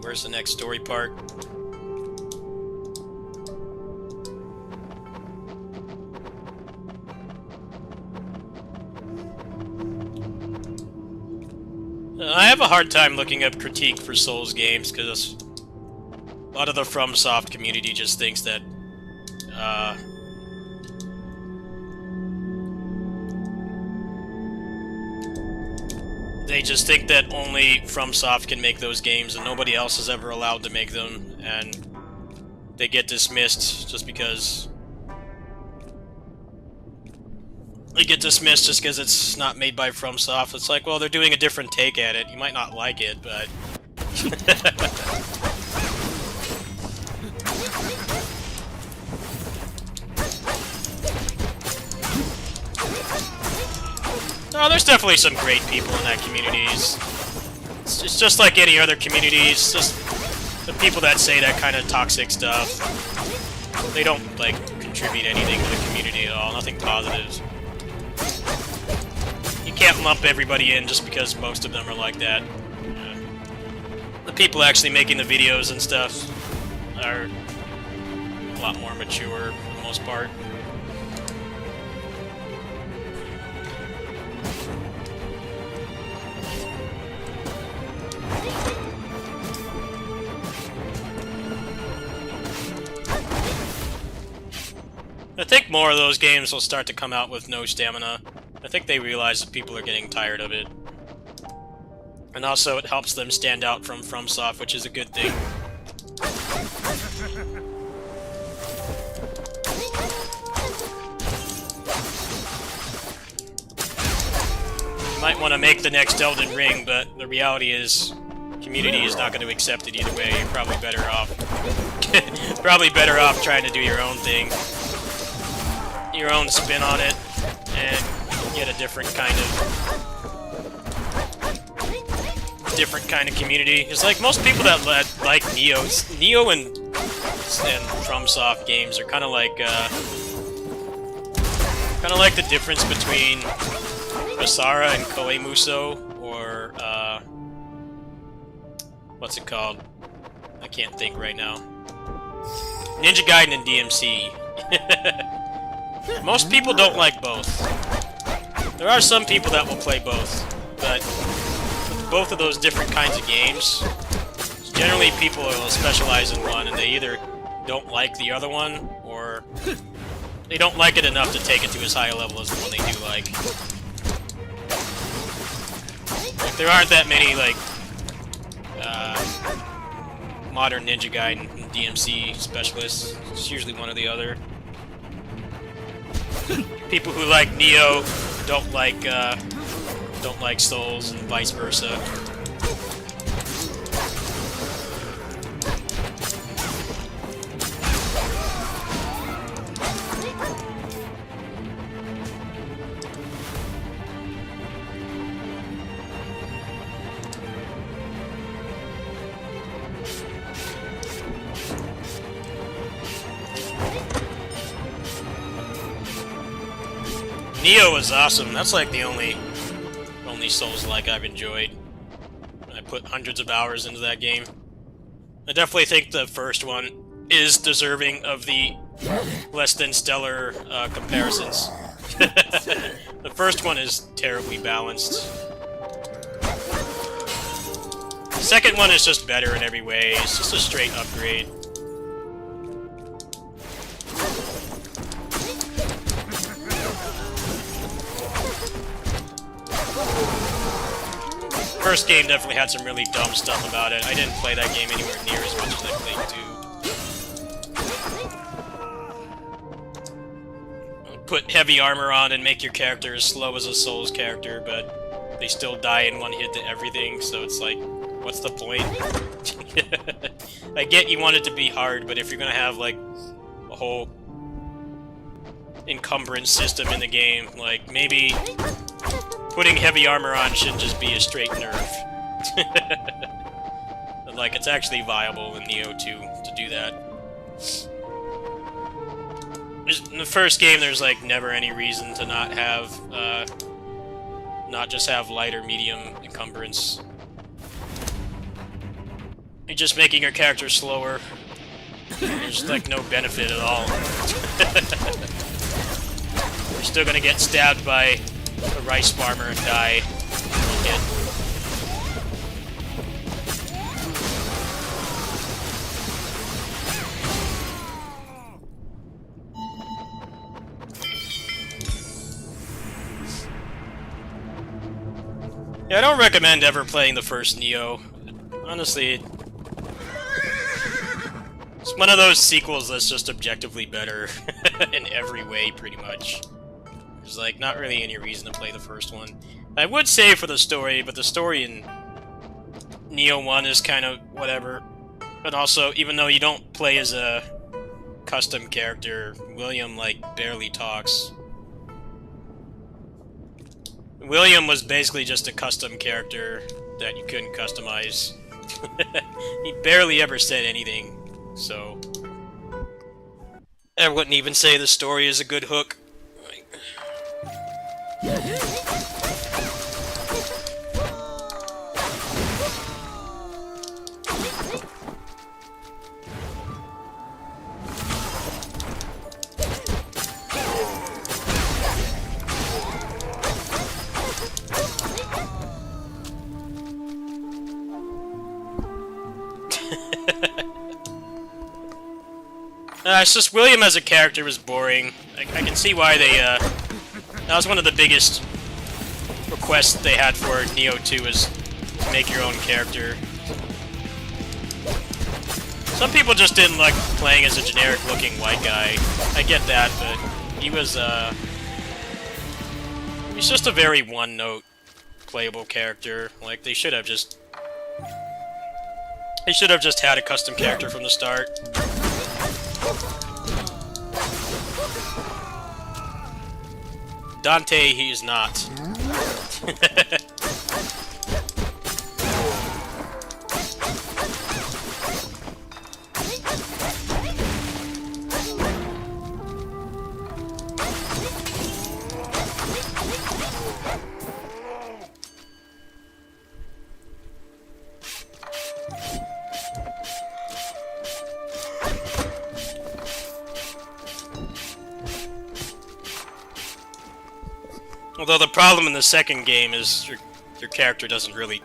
Where's the next story part? I have a hard time looking up critique for Souls games because a lot of the FromSoft community just thinks that they just think that only FromSoft can make those games and nobody else is ever allowed to make them, and they get dismissed just because it's not made by FromSoft. It's like, well, they're doing a different take at it. You might not like it, but Oh, there's definitely some great people in that community. It's just like any other community. It's just the people that say that kind of toxic stuff. They don't, like, contribute anything to the community at all. Nothing positive. You can't lump everybody in just because most of them are like that. The people actually making the videos and stuff are a lot more mature for the most part. I think more of those games will start to come out with no stamina. I think they realize that people are getting tired of it. And also it helps them stand out from FromSoft, which is a good thing. You might want to make the next Elden Ring, but the reality is community is not going to accept it either way. You're probably better off trying to do your own thing. Your own spin on it, and get a different kind of community. It's like most people that like Neo and FromSoft games are kind of like the difference between Asara and Koei Muso, or what's it called? I can't think right now. Ninja Gaiden and DMC. Most people don't like both. There are some people that will play both, but both of those different kinds of games, generally people will specialize in one, and they either don't like the other one, or they don't like it enough to take it to as high a level as the one they do like. Like, there aren't that many, like, modern Ninja Gaiden and DMC specialists. It's usually one or the other. People who like Neo don't like Souls, and vice versa. Neo was awesome. That's like the only Souls-like I've enjoyed. I put hundreds of hours into that game. I definitely think the first one is deserving of the less than stellar comparisons. The first one is terribly balanced. The second one is just better in every way. It's just a straight upgrade. First game definitely had some really dumb stuff about it. I didn't play that game anywhere near as much as I played 2. Put heavy armor on and make your character as slow as a Souls character, but they still die in one hit to everything, so it's like, what's the point? I get you want it to be hard, but if you're gonna have, like, a whole encumbrance system in the game, like, maybe putting heavy armor on shouldn't just be a straight nerf. But, like, it's actually viable in Neo 2 to do that. In the first game, there's, like, never any reason to not have, not just have light or medium encumbrance. You're just making your character slower. There's, like, no benefit at all. You're still gonna get stabbed by a rice farmer and die. Yeah, I don't recommend ever playing the first Neo. Honestly, it's one of those sequels that's just objectively better in every way, pretty much. There's, like, not really any reason to play the first one. I would say for the story, but the story in Neo 1 is kind of whatever. But also, even though you don't play as a custom character, William, like, barely talks. William was basically just a custom character that you couldn't customize. He barely ever said anything, so... I wouldn't even say the story is a good hook. It's just William as a character was boring. I can see why they, that was one of the biggest requests they had for Nioh 2 is to make your own character. Some people just didn't like playing as a generic-looking white guy. I get that, but he was, he's just a very one-note playable character. Like, they should have just had a custom character from the start. Dante, he's not. Although the problem in the second game is your character doesn't really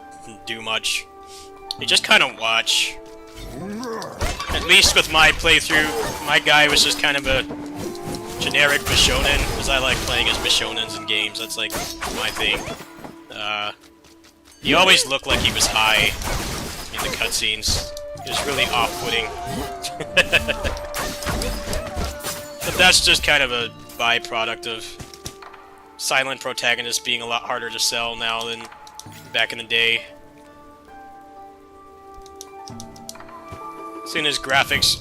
do much. You just kind of watch. At least with my playthrough, my guy was just kind of a generic Bishonen, because I like playing as Bishonens in games. That's like my thing. He always looked like he was high in the cutscenes. It was really off-putting. But that's just kind of a byproduct of silent protagonists being a lot harder to sell now than back in the day. As soon as graphics,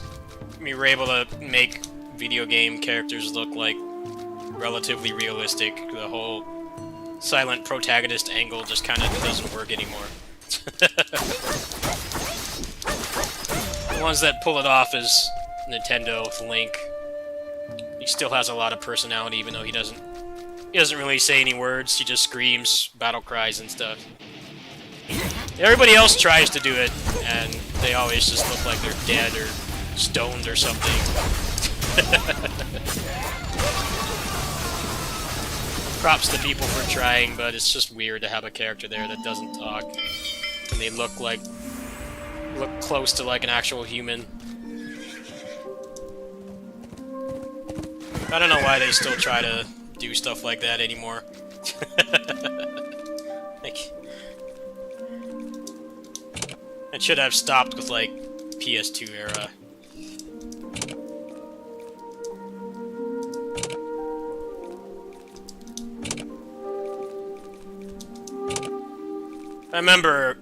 we were able to make video game characters look like relatively realistic, the whole silent protagonist angle just kind of doesn't work anymore. The ones that pull it off is Nintendo with Link. He still has a lot of personality, even though he doesn't really say any words. He just screams battle cries and stuff. Everybody else tries to do it, and they always just look like they're dead or stoned or something. Props to people for trying, but it's just weird to have a character there that doesn't talk, and they look close to like an actual human. I don't know why they still try to do stuff like that anymore. Like, it should have stopped with like PS2 era. I remember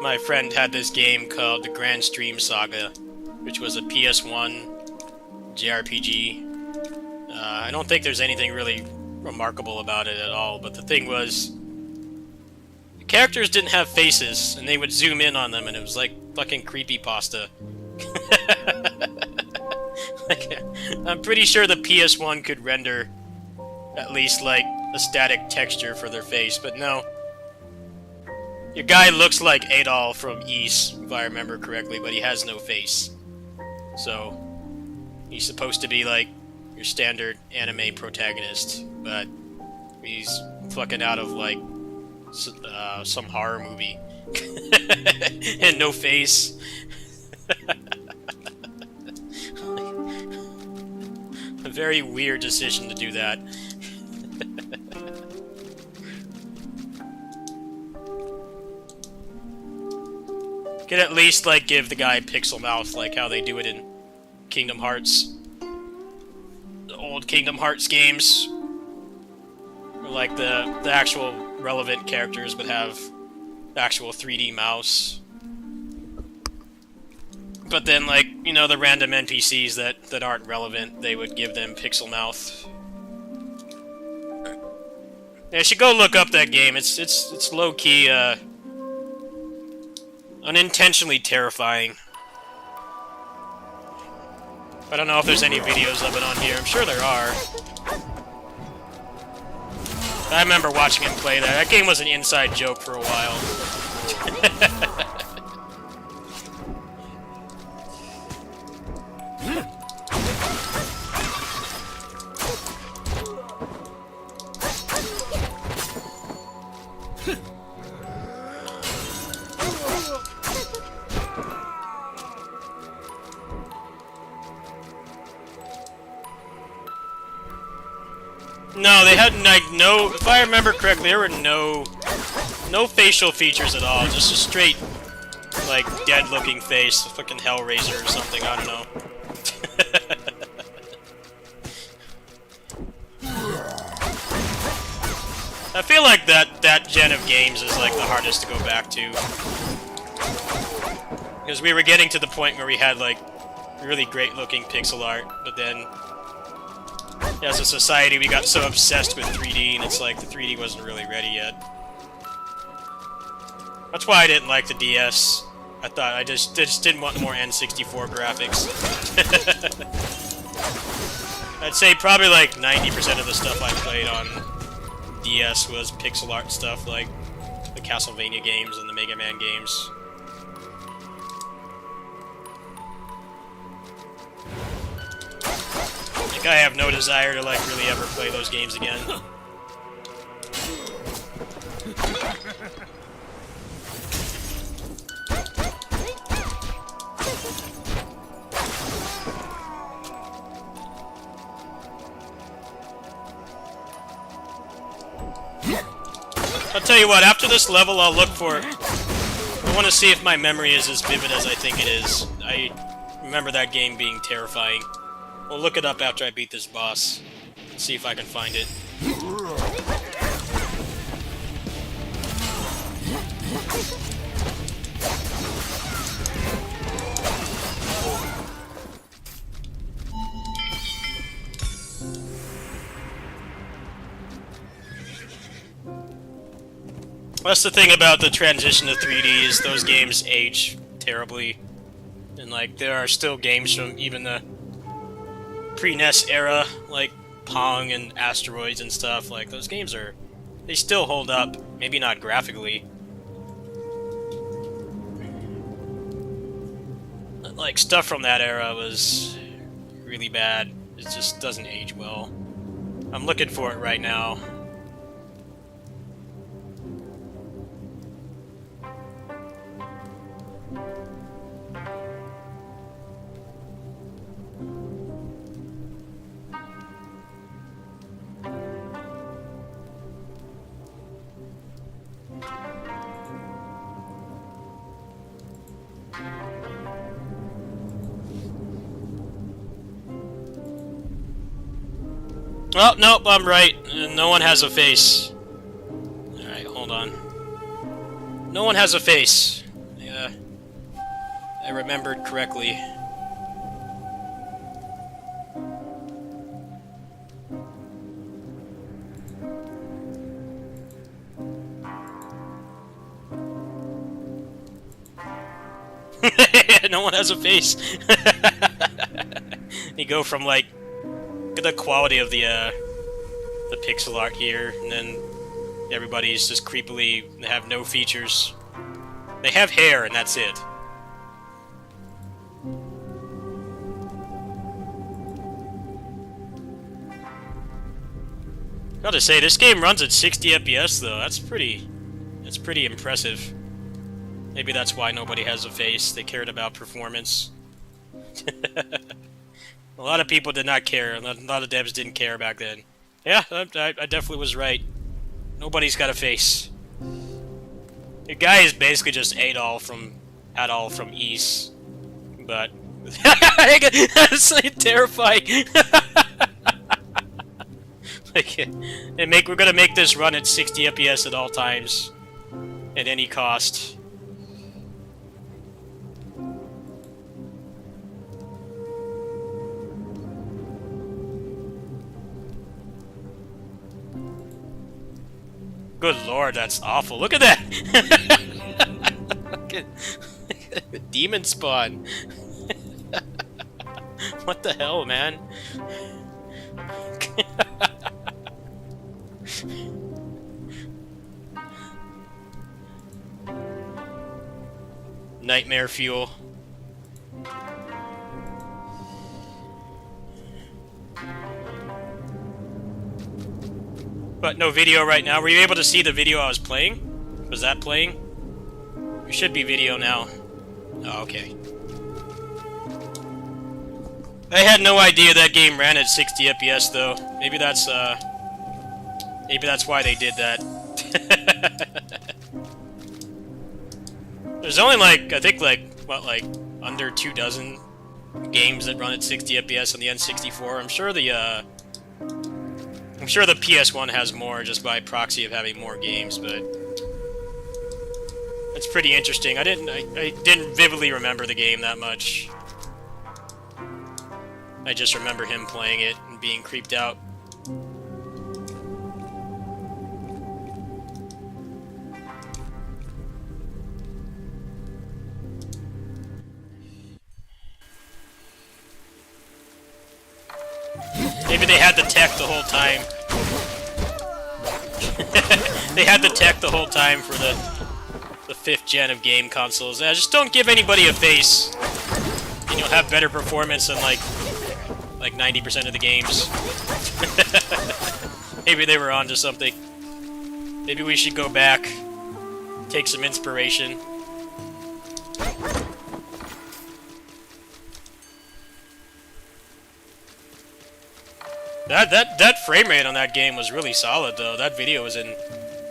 my friend had this game called the Grand Stream Saga, which was a PS1 JRPG. I don't think there's anything really remarkable about it at all, but the thing was, the characters didn't have faces, and they would zoom in on them, and it was like fucking creepypasta. Like, I'm pretty sure the PS1 could render at least like a static texture for their face, but no. Your guy looks like Adol from Ys, if I remember correctly, but he has no face. So, he's supposed to be like your standard anime protagonist, but he's fucking out of like some horror movie. And no face. A very weird decision to do that. Could at least like give the guy pixel mouth like how they do it in Kingdom Hearts. The old Kingdom Hearts games. Where like the actual relevant characters would have actual 3D mouse. But then, like, you know, the random NPCs that aren't relevant, they would give them pixel mouth. Yeah, you should go look up that game. It's low key, unintentionally terrifying. I don't know if there's any videos of it on here. I'm sure there are. I remember watching him play that. That game was an inside joke for a while. No, they had like no. If I remember correctly, there were no facial features at all. Just a straight, like, dead-looking face, fucking Hellraiser or something. I don't know. I feel like that gen of games is like the hardest to go back to, because we were getting to the point where we had like really great-looking pixel art, but then. As a society, we got so obsessed with 3D, and it's like the 3D wasn't really ready yet. That's why I didn't like the DS. I thought I just didn't want more N64 graphics. I'd say probably like 90% of the stuff I played on DS was pixel art stuff, like the Castlevania games and the Mega Man games. I have no desire to, like, really ever play those games again. I'll tell you what, after this level I'll look for... I want to see if my memory is as vivid as I think it is. I remember that game being terrifying. We'll look it up after I beat this boss. See if I can find it. That's the thing about the transition to 3D is those games age terribly. And like there are still games from even the pre-NES era, like Pong and Asteroids and stuff, like those games they still hold up, maybe not graphically. Like stuff from that era was really bad. It just doesn't age well. I'm looking for it right now. Oh, nope, I'm right. No one has a face. Alright, hold on. No one has a face. Yeah, I remembered correctly. No one has a face. You go from like, look at the quality of the pixel art here, and then everybody's just creepily, they have no features. They have hair, and that's it. Gotta say, this game runs at 60 FPS though. That's pretty impressive. Maybe that's why nobody has a face. They cared about performance. A lot of people did not care. A lot of devs didn't care back then. Yeah, I definitely was right. Nobody's got a face. The guy is basically just Adol from Ys, but that's like terrifying. Like, we're gonna make this run at 60 FPS at all times, at any cost. Good lord, that's awful. Look at that! Look at demon spawn. What the hell, man? Nightmare fuel. But no video right now. Were you able to see the video I was playing? Was that playing? There should be video now. Oh, okay. I had no idea that game ran at 60 FPS though. Maybe that's why they did that. There's only like, I think like, what, like under 2 dozen games that run at 60 FPS on the N64. I'm sure the PS1 has more just by proxy of having more games, but it's pretty interesting. I didn't vividly remember the game that much. I just remember him playing it and being creeped out. Maybe they had the tech the whole time. They had the tech the whole time for the 5th gen of game consoles. Just don't give anybody a face, and you'll have better performance than like 90% of the games. Maybe they were onto something. Maybe we should go back, take some inspiration. That frame rate on that game was really solid, though. That video was in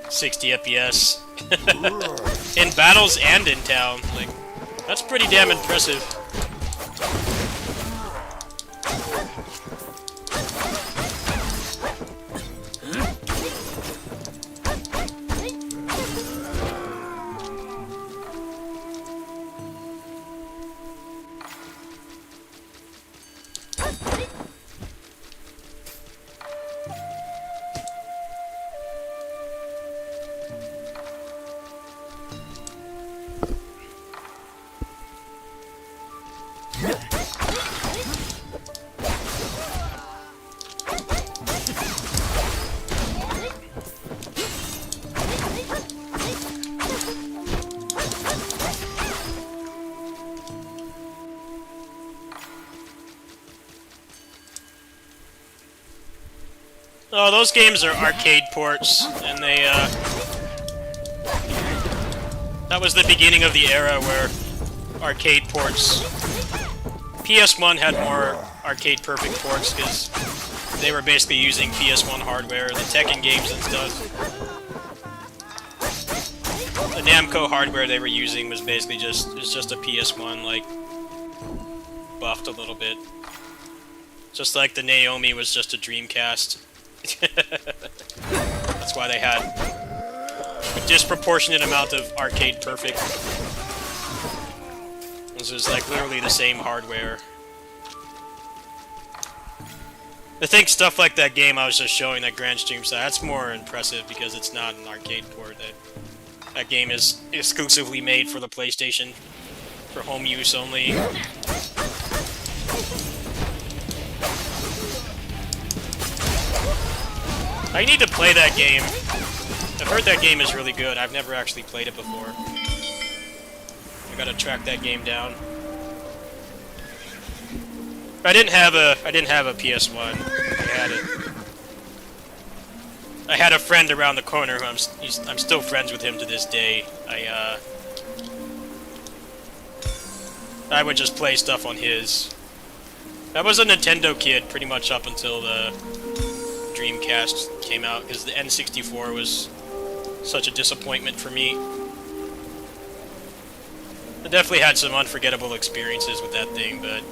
60 FPS. In battles and in town. Like, that's pretty damn impressive. Oh, those games are arcade ports, and they, that was the beginning of the era where arcade ports... PS1 had more arcade perfect ports, because they were basically using PS1 hardware, the Tekken games and stuff. The Namco hardware they were using was basically just a PS1, like, buffed a little bit. Just like the Naomi was just a Dreamcast. That's why they had a disproportionate amount of arcade perfect. This was like literally the same hardware. I think stuff like that game I was just showing, that Grand Stream side, that's more impressive because it's not an arcade port. That game is exclusively made for the PlayStation, for home use only. I need to play that game. I've heard that game is really good. I've never actually played it before. I gotta track that game down. I didn't have a PS1. I had it. I had a friend around the corner who I'm still friends with him to this day. I would just play stuff on his. I was a Nintendo kid pretty much up until the Dreamcast came out, because the N64 was such a disappointment for me. I definitely had some unforgettable experiences with that thing, but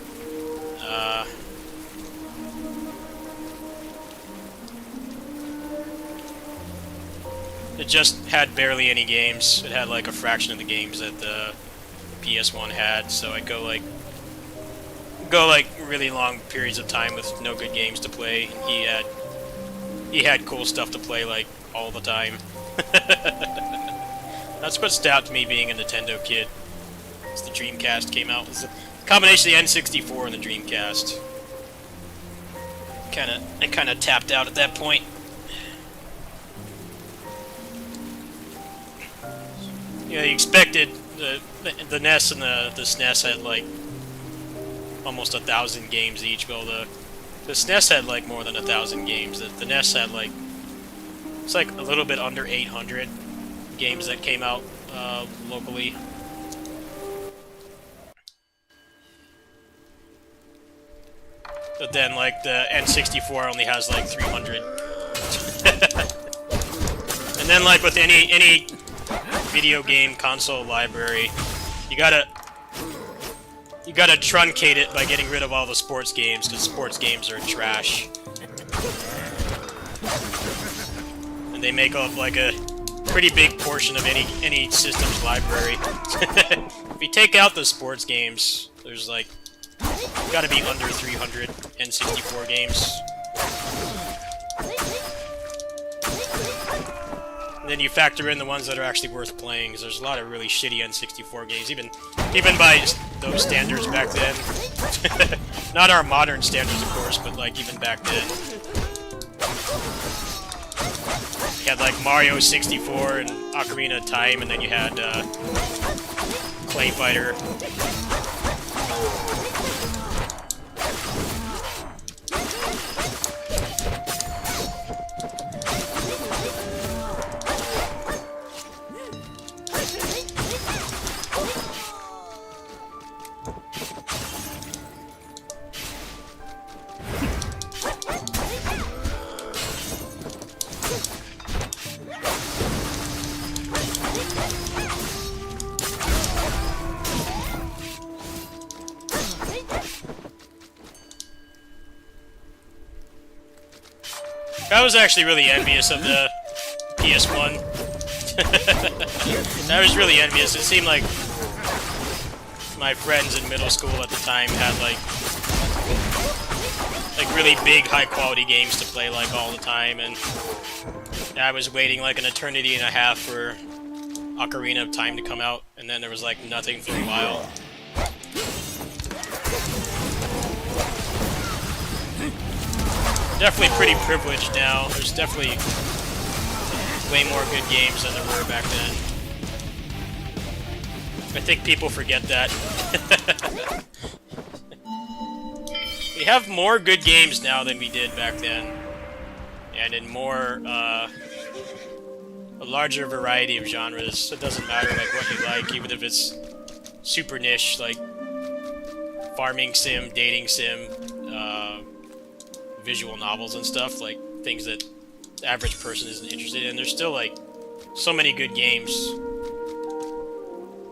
it just had barely any games. It had like a fraction of the games that the PS1 had, so I'd go like really long periods of time with no good games to play. He had cool stuff to play like all the time. That's what stopped me being a Nintendo kid. As the Dreamcast came out. It was a combination of the N64 and the Dreamcast. I kinda tapped out at that point. Yeah, you expected the NES and the SNES had like almost 1,000 games each. Well, the SNES had like more than 1,000 games. The NES had like it's like a little bit under 800 games that came out locally. But then, like, the N64 only has, like, 300. And then, like, with any video game console library, you gotta truncate it by getting rid of all the sports games, because sports games are trash. And they make up, like, a pretty big portion of any system's library. If you take out the sports games, there's, like, gotta be under 300 N64 games. And then you factor in the ones that are actually worth playing, because there's a lot of really shitty N64 games, even by those standards back then. Not our modern standards, of course, but like even back then. You had like Mario 64 and Ocarina of Time, and then you had Clay Fighter. I was actually really envious of the PS1. I was really envious. It seemed like my friends in middle school at the time had like really big, high-quality games to play like all the time, and I was waiting like an eternity and a half for Ocarina of Time to come out, and then there was like nothing for a while. Definitely pretty privileged now. There's definitely way more good games than there were back then. I think people forget that. We have more good games now than we did back then. And in more, a larger variety of genres. It doesn't matter like what you like, even if it's super niche, like farming sim, dating sim, visual novels and stuff, like things that the average person isn't interested in. There's still like so many good games.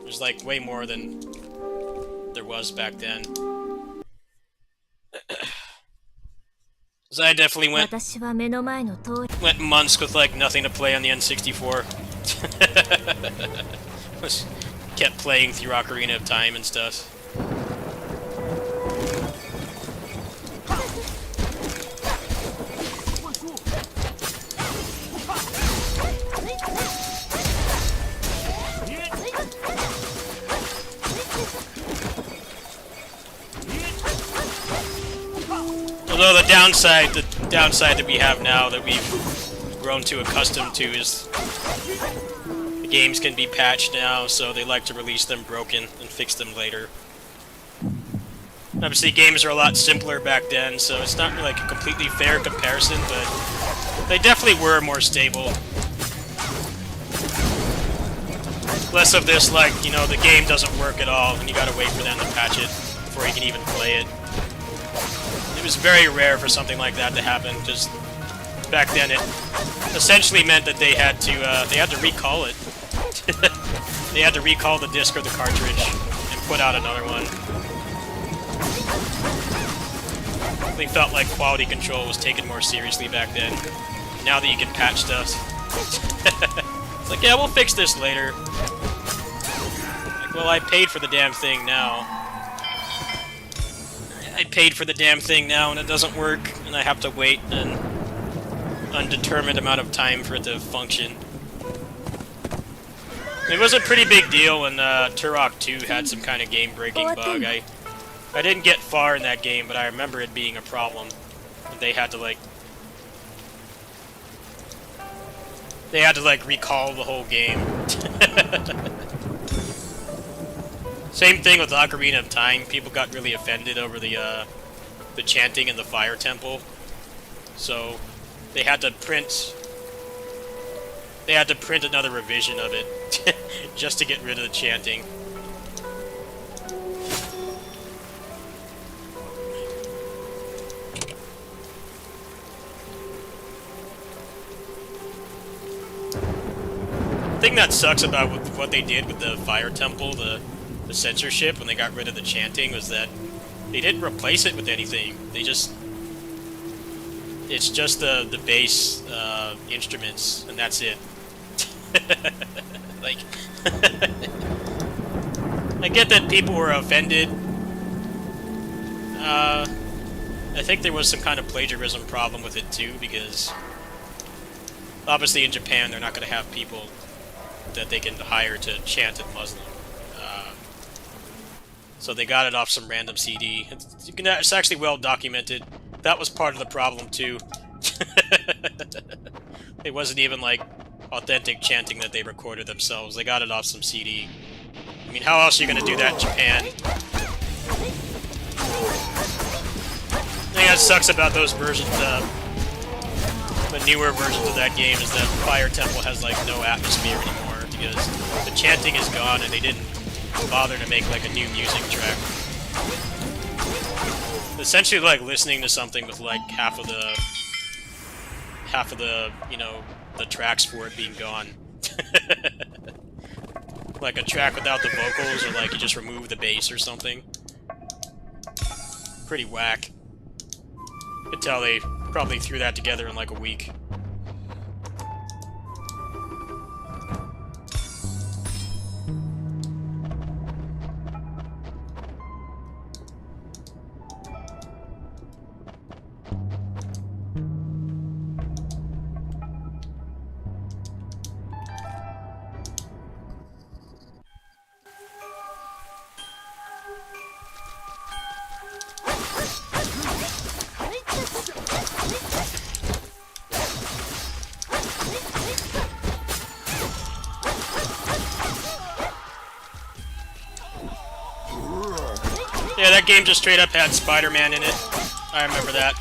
There's like way more than there was back then. So I definitely went months with like nothing to play on the N64. Just kept playing through Ocarina of Time and stuff. Although the downside that we have now, that we've grown to accustomed to, is the games can be patched now, so they like to release them broken and fix them later. Obviously, games are a lot simpler back then, so it's not like a completely fair comparison, but they definitely were more stable. Less of this, like, you know, the game doesn't work at all, and you gotta wait for them to patch it before you can even play it. It was very rare for something like that to happen, because back then it essentially meant that they had to recall it. They had to recall the disc or the cartridge and put out another one. They felt like quality control was taken more seriously back then. Now that you can patch stuff. It's like, yeah, we'll fix this later. Like, well, I paid for the damn thing now. I paid for the damn thing now and it doesn't work, and I have to wait an undetermined amount of time for it to function. It was a pretty big deal when Turok 2 had some kind of game-breaking bug. I didn't get far in that game, but I remember it being a problem. They had to like recall the whole game. Same thing with Ocarina of Time. People got really offended over the chanting in the Fire Temple, so they had to print another revision of it just to get rid of the chanting. The thing that sucks about what they did with the Fire Temple, the censorship, when they got rid of the chanting, was that they didn't replace it with anything. It's just the bass instruments, and that's it. Like, I get that people were offended. I think there was some kind of plagiarism problem with it too, because obviously in Japan they're not going to have people that they can hire to chant in Muslim. So they got it off some random CD. It's actually well documented. That was part of the problem too. It wasn't even like authentic chanting that they recorded themselves. They got it off some CD. I mean, how else are you going to do that in Japan? The thing that sucks about those versions, the newer versions of that game, is that Fire Temple has like no atmosphere anymore because the chanting is gone and they didn't bother to make like a new music track. Essentially, like listening to something with like half of the you know, the tracks for it being gone. Like a track without the vocals, or like you just remove the bass or something. Pretty whack. Could tell they probably threw that together in like a week. Yeah, that game just straight up had Spider-Man in it. I remember that.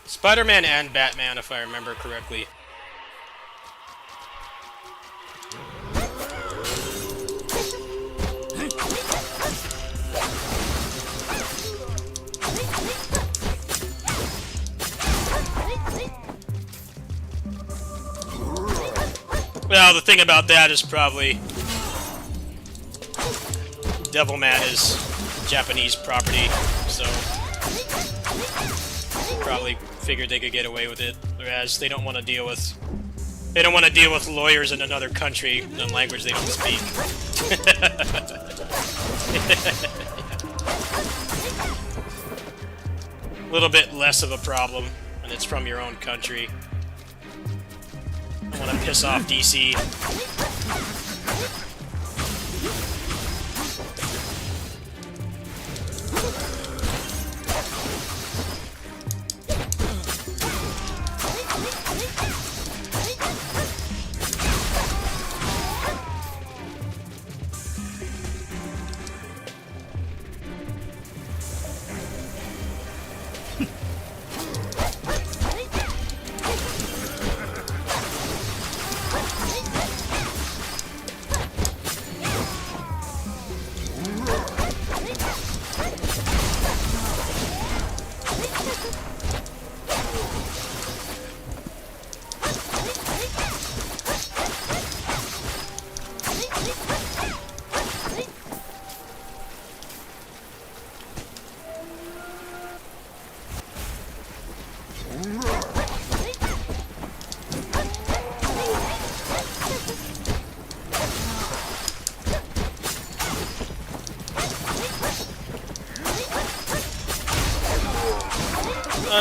Spider-Man and Batman, if I remember correctly. Well, the thing about that is probably Devilman is Japanese property, so probably figured they could get away with it. Whereas they don't want to deal with lawyers in another country in a language they don't speak. A little bit less of a problem when it's from your own country. I want to piss off DC.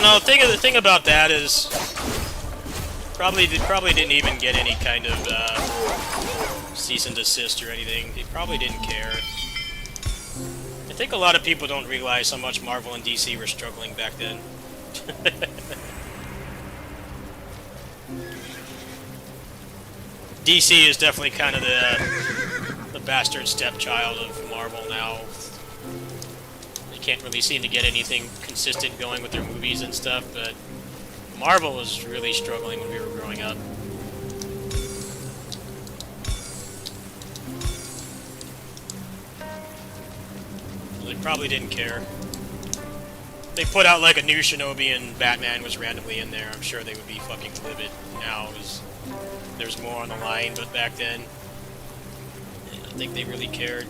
don't know. The thing about that is probably didn't even get any kind of cease and desist or anything. They probably didn't care. I think a lot of people don't realize how much Marvel and DC were struggling back then. DC is definitely kind of the bastard stepchild of Marvel now. They can't really seem to get anything consistent going with their movies and stuff, but Marvel was really struggling when we were growing up. They probably didn't care. They put out like a new Shinobi and Batman was randomly in there. I'm sure they would be fucking livid now because there's more on the line, but back then, I don't think they really cared.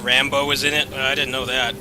Rambo was in it? I didn't know that.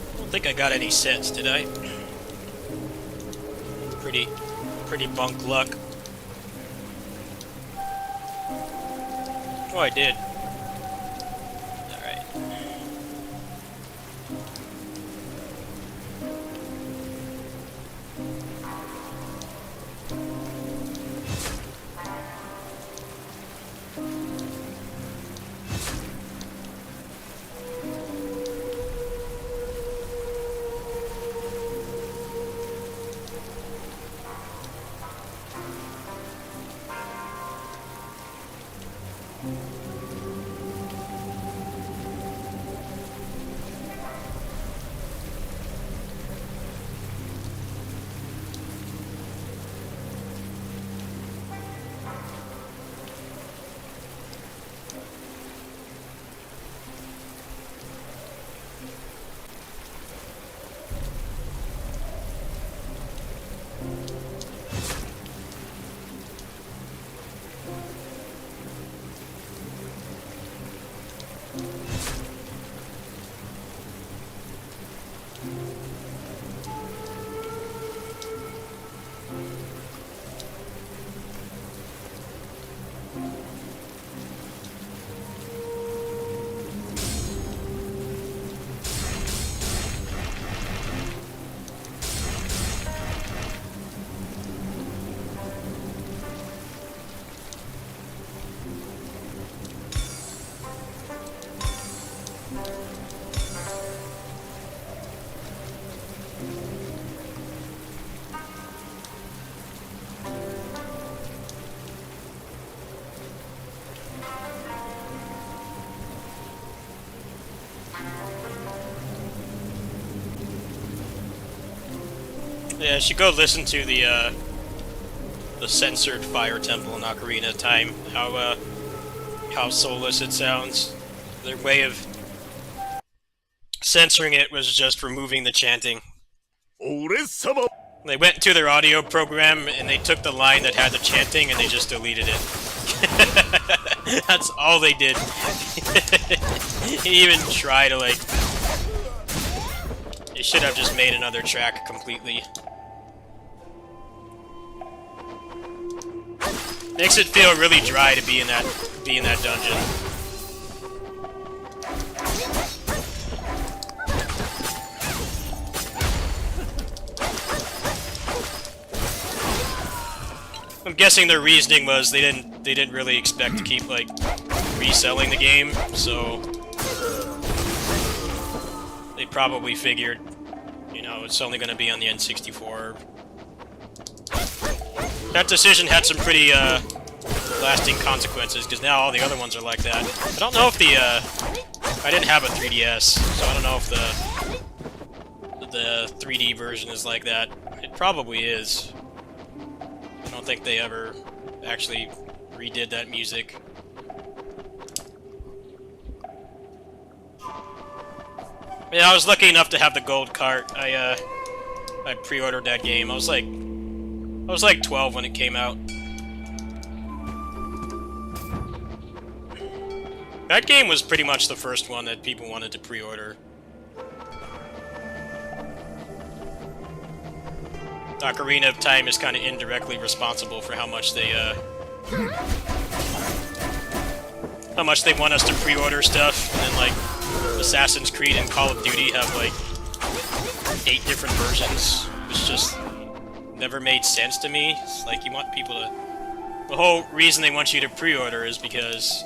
I don't think I got any sets, did I? Pretty bunk luck. Oh, I did. Alright. Yeah, you should go listen to the censored Fire Temple in Ocarina of Time. How soulless it sounds. Their way of censoring it was just removing the chanting. They went to their audio program and they took the line that had the chanting and they just deleted it. That's all they did. They even try to, like... They should have just made another track completely. Makes it feel really dry to be in that dungeon. I'm guessing their reasoning was they didn't really expect to keep like reselling the game, so they probably figured, you know, it's only going to be on the N64. That decision had some pretty lasting consequences because now all the other ones are like that. I don't know if I didn't have a 3DS, so I don't know if the 3D version is like that. It probably is. I don't think they ever actually redid that music. Yeah, I was lucky enough to have the gold cart. I pre-ordered that game. I was like 12 when it came out. That game was pretty much the first one that people wanted to pre-order. Ocarina of Time is kind of indirectly responsible for how much they want us to pre-order stuff, and then like Assassin's Creed and Call of Duty have like 8 different versions. It's just never made sense to me. It's like you want people to... The whole reason they want you to pre-order is because,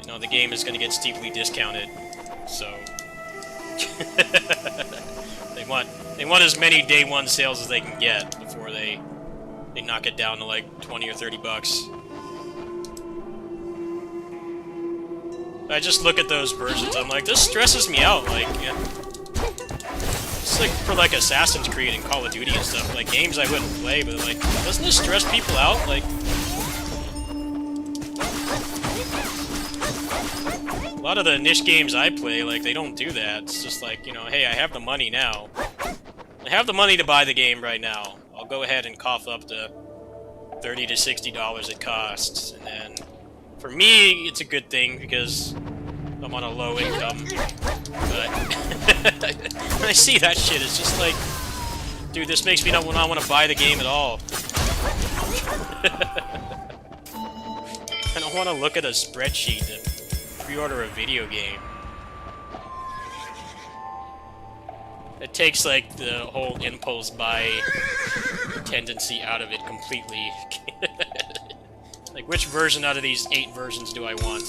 you know, the game is going to get steeply discounted, so... They want as many day one sales as they can get before they knock it down to like 20 or 30 bucks. I just look at those versions, I'm like, this stresses me out, like, yeah. It's like for like Assassin's Creed and Call of Duty and stuff, like games I wouldn't play, but like, doesn't this stress people out? Like, a lot of the niche games I play, like, they don't do that. It's just like, you know, hey, I have the money now. I have the money to buy the game right now. I'll go ahead and cough up the $30 to $60 it costs, and then for me, it's a good thing because I'm on a low income. But when I see that shit, it's just like, dude, this makes me not want to buy the game at all. I don't want to look at a spreadsheet to pre-order a video game. It takes, like, the whole impulse buy tendency out of it completely. Like, which version out of these 8 versions do I want?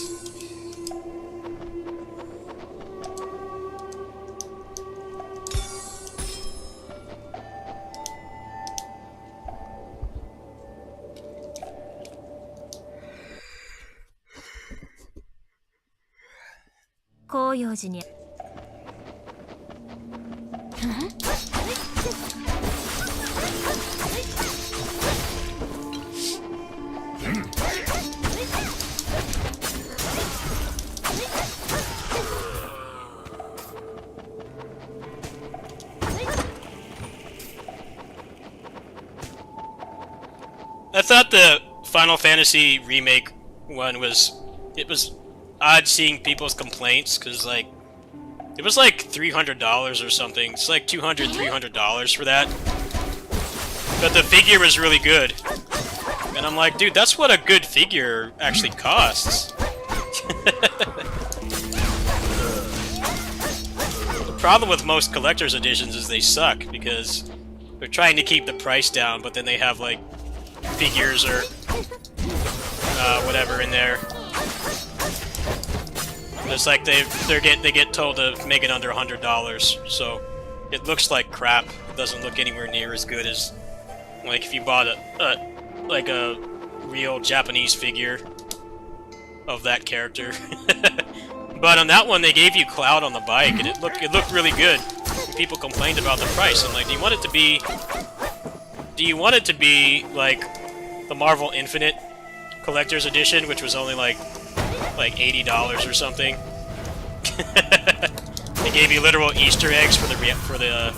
I thought the Final Fantasy Remake one was odd seeing people's complaints, because, like, it was like $300 or something. It's like $200, $300 for that. But the figure was really good. And I'm like, dude, that's what a good figure actually costs. The problem with most collector's editions is they suck, because they're trying to keep the price down, but then they have, like, figures or whatever in there. It's like they get told to make it under $100, so it looks like crap. It doesn't look anywhere near as good as, like, if you bought a real Japanese figure of that character. But on that one, they gave you Cloud on the bike, and it looked really good. people complained about the price. I'm like, do you want it to be like the Marvel Infinite Collector's Edition, which was only like $80 or something? They gave you literal Easter eggs for the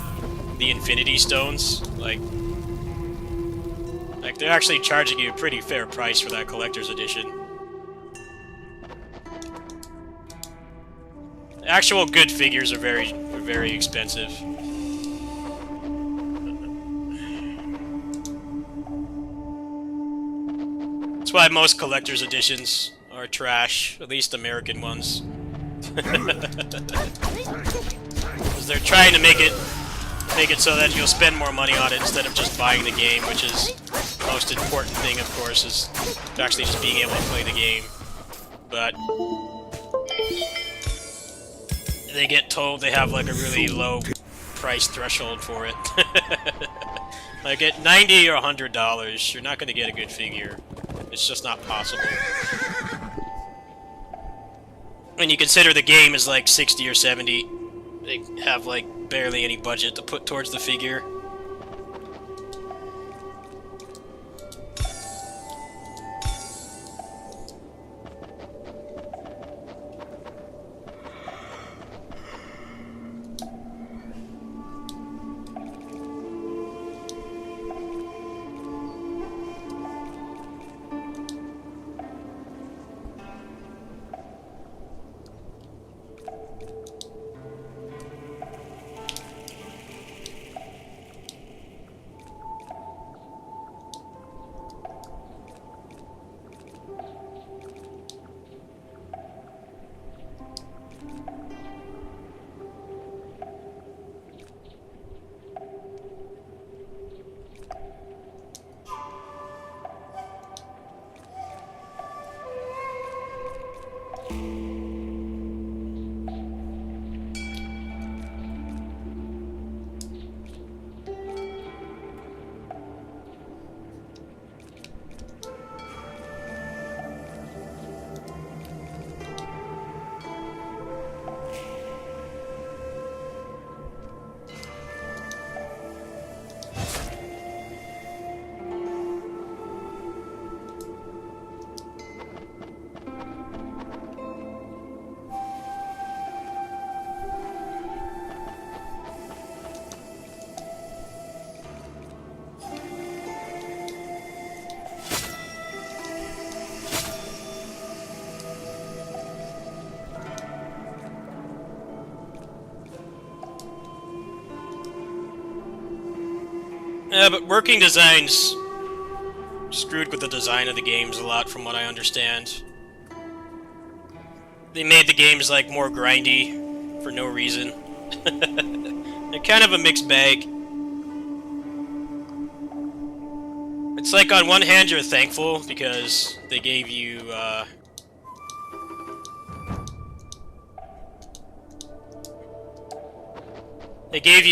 Infinity Stones. Like they're actually charging you a pretty fair price for that Collector's Edition. Actual good figures are very expensive. That's why most collector's editions are trash, at least American ones. Because they're trying to make it so that you'll spend more money on it instead of just buying the game, which is the most important thing, of course, is actually just being able to play the game. But they get told they have like a really low price threshold for it. Like at $90 or $100, you're not going to get a good figure. It's just not possible. When you consider the game is like 60 or 70, they have like barely any budget to put towards the figure. Yeah, but working designs screwed with the design of the games a lot, from what I understand. They made the games like more grindy for no reason. They're kind of a mixed bag. It's like on one hand you're thankful because they gave you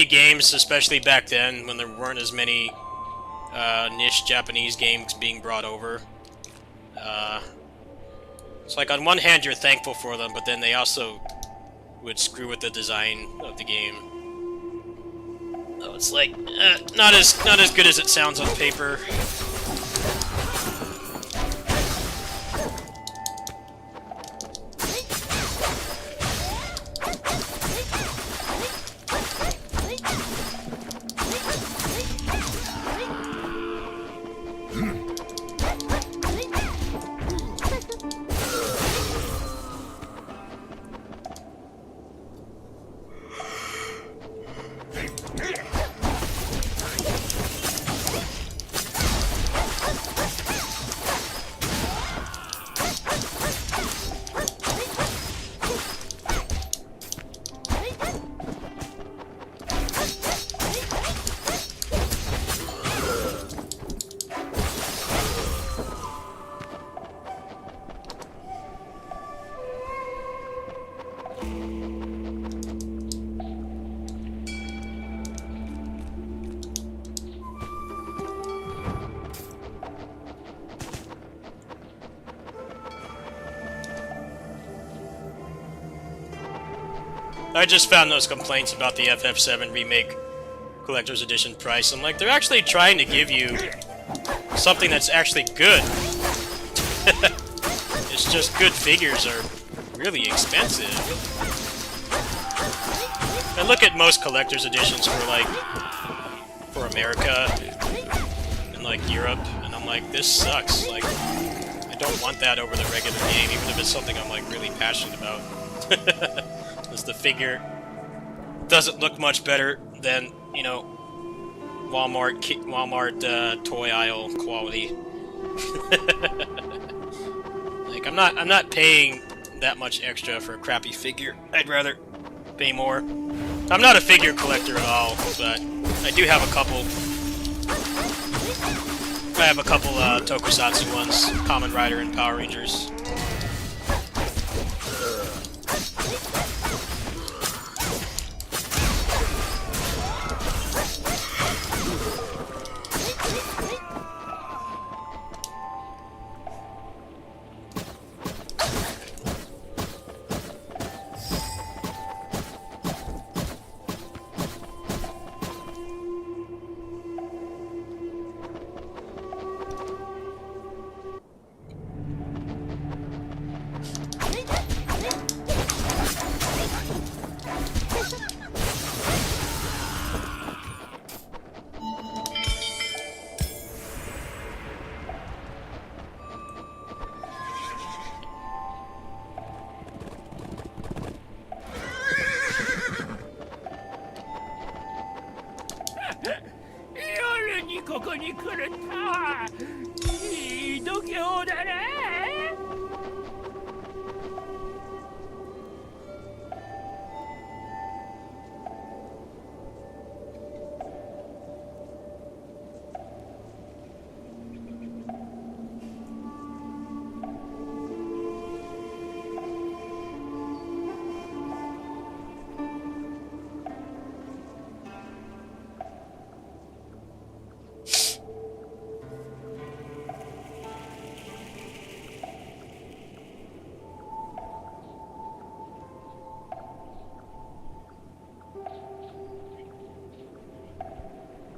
games, especially back then when there weren't as many niche Japanese games being brought over. It's like on one hand you're thankful for them, but then they also would screw with the design of the game. So it's like not as good as it sounds on paper. I just found those complaints about the FF7 Remake Collector's Edition price. I'm like, they're actually trying to give you something that's actually good. It's just good figures are really expensive. And look at most collector's editions for like for America and like Europe, and I'm like, this sucks. Like, I don't want that over the regular game, even if it's something I'm like really passionate about. Because the figure doesn't look much better than, you know, Walmart toy aisle quality. Like, I'm not paying that much extra for a crappy figure. I'd rather pay more. I'm not a figure collector at all, but I do have a couple. I have a couple Tokusatsu ones, Kamen Rider and Power Rangers.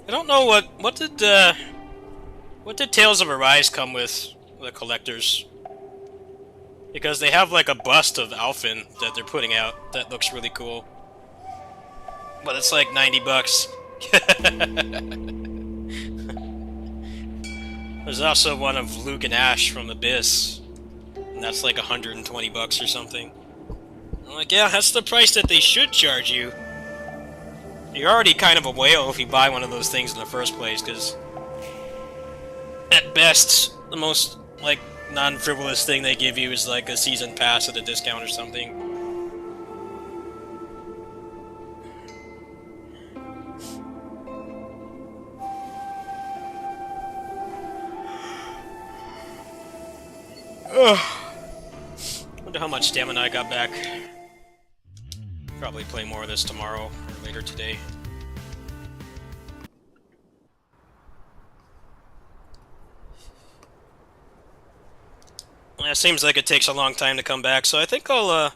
I don't know what did Tales of Arise come with the collectors? Because they have like a bust of Alphen that they're putting out that looks really cool. But it's like $90. There's also one of Luke and Ash from Abyss, and that's like $120 or something. I'm like, yeah, that's the price that they should charge you. You're already kind of a whale if you buy one of those things in the first place, because at best, the most, like, non-frivolous thing they give you is like a season pass at a discount or something. Ugh. Wonder how much stamina I got back. Probably play more of this tomorrow or later today. Yeah, it seems like it takes a long time to come back, so I think I'll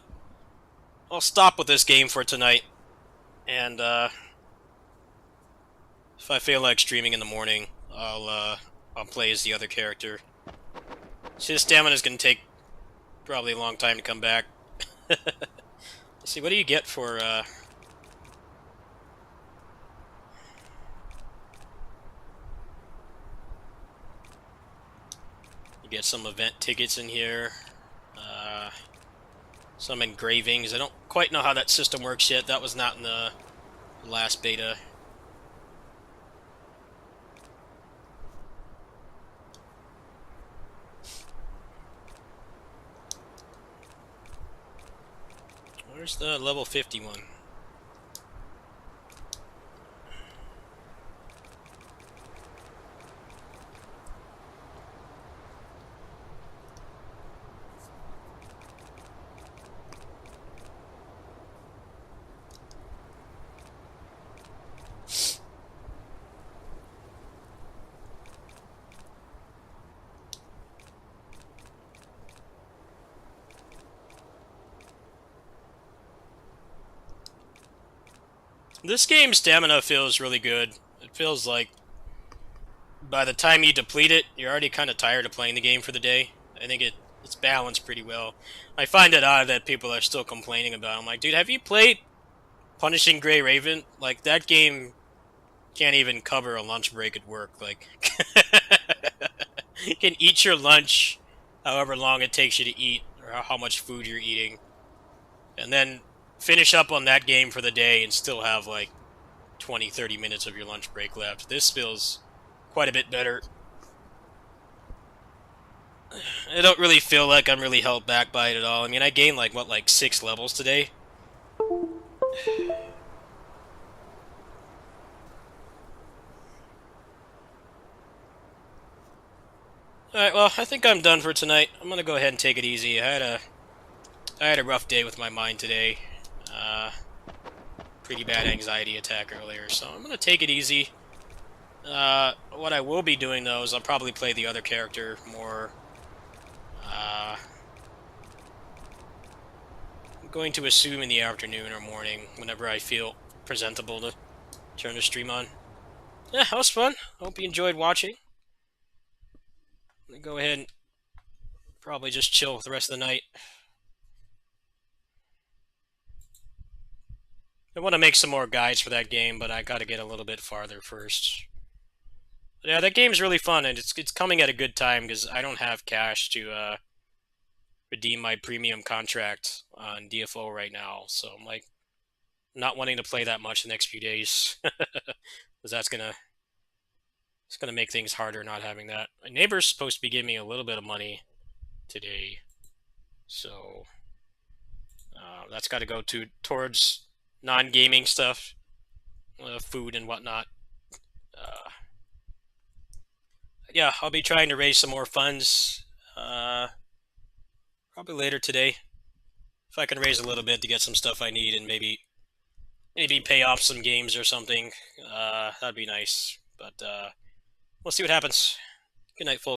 stop with this game for tonight. And if I feel like streaming in the morning, I'll play as the other character. See, the stamina's gonna take probably a long time to come back. Let's see, what do you get for you get some event tickets in here, some engravings. I don't quite know how that system works yet. That was not in the last beta. Where's the level 51? This game's stamina feels really good. It feels like by the time you deplete it, you're already kind of tired of playing the game for the day. I think it's balanced pretty well. I find it odd that people are still complaining about it. I'm like, dude, have you played Punishing Gray Raven? Like, that game can't even cover a lunch break at work. Like, you can eat your lunch however long it takes you to eat, or how much food you're eating, and then finish up on that game for the day and still have, like, 20-30 minutes of your lunch break left. This feels quite a bit better. I don't really feel like I'm really held back by it at all. I mean, I gained, like, what, like 6 levels today? Alright, well, I think I'm done for tonight. I'm gonna go ahead and take it easy. I had a rough day with my mind today. Pretty bad anxiety attack earlier, so I'm gonna take it easy. What I will be doing, though, is I'll probably play the other character more. I'm going to assume in the afternoon or morning, whenever I feel presentable to turn the stream on. Yeah, that was fun. Hope you enjoyed watching. I'm gonna go ahead and probably just chill for the rest of the night. I want to make some more guides for that game, but I gotta get a little bit farther first. But yeah, that game's really fun, and it's coming at a good time, because I don't have cash to redeem my premium contract on DFO right now, so I'm like not wanting to play that much the next few days, because it's gonna make things harder not having that. My neighbor's supposed to be giving me a little bit of money today, so that's got to go towards non-gaming stuff, food and whatnot. Yeah, I'll be trying to raise some more funds probably later today. If I can raise a little bit to get some stuff I need and maybe pay off some games or something, that'd be nice. But we'll see what happens. Good night, folks.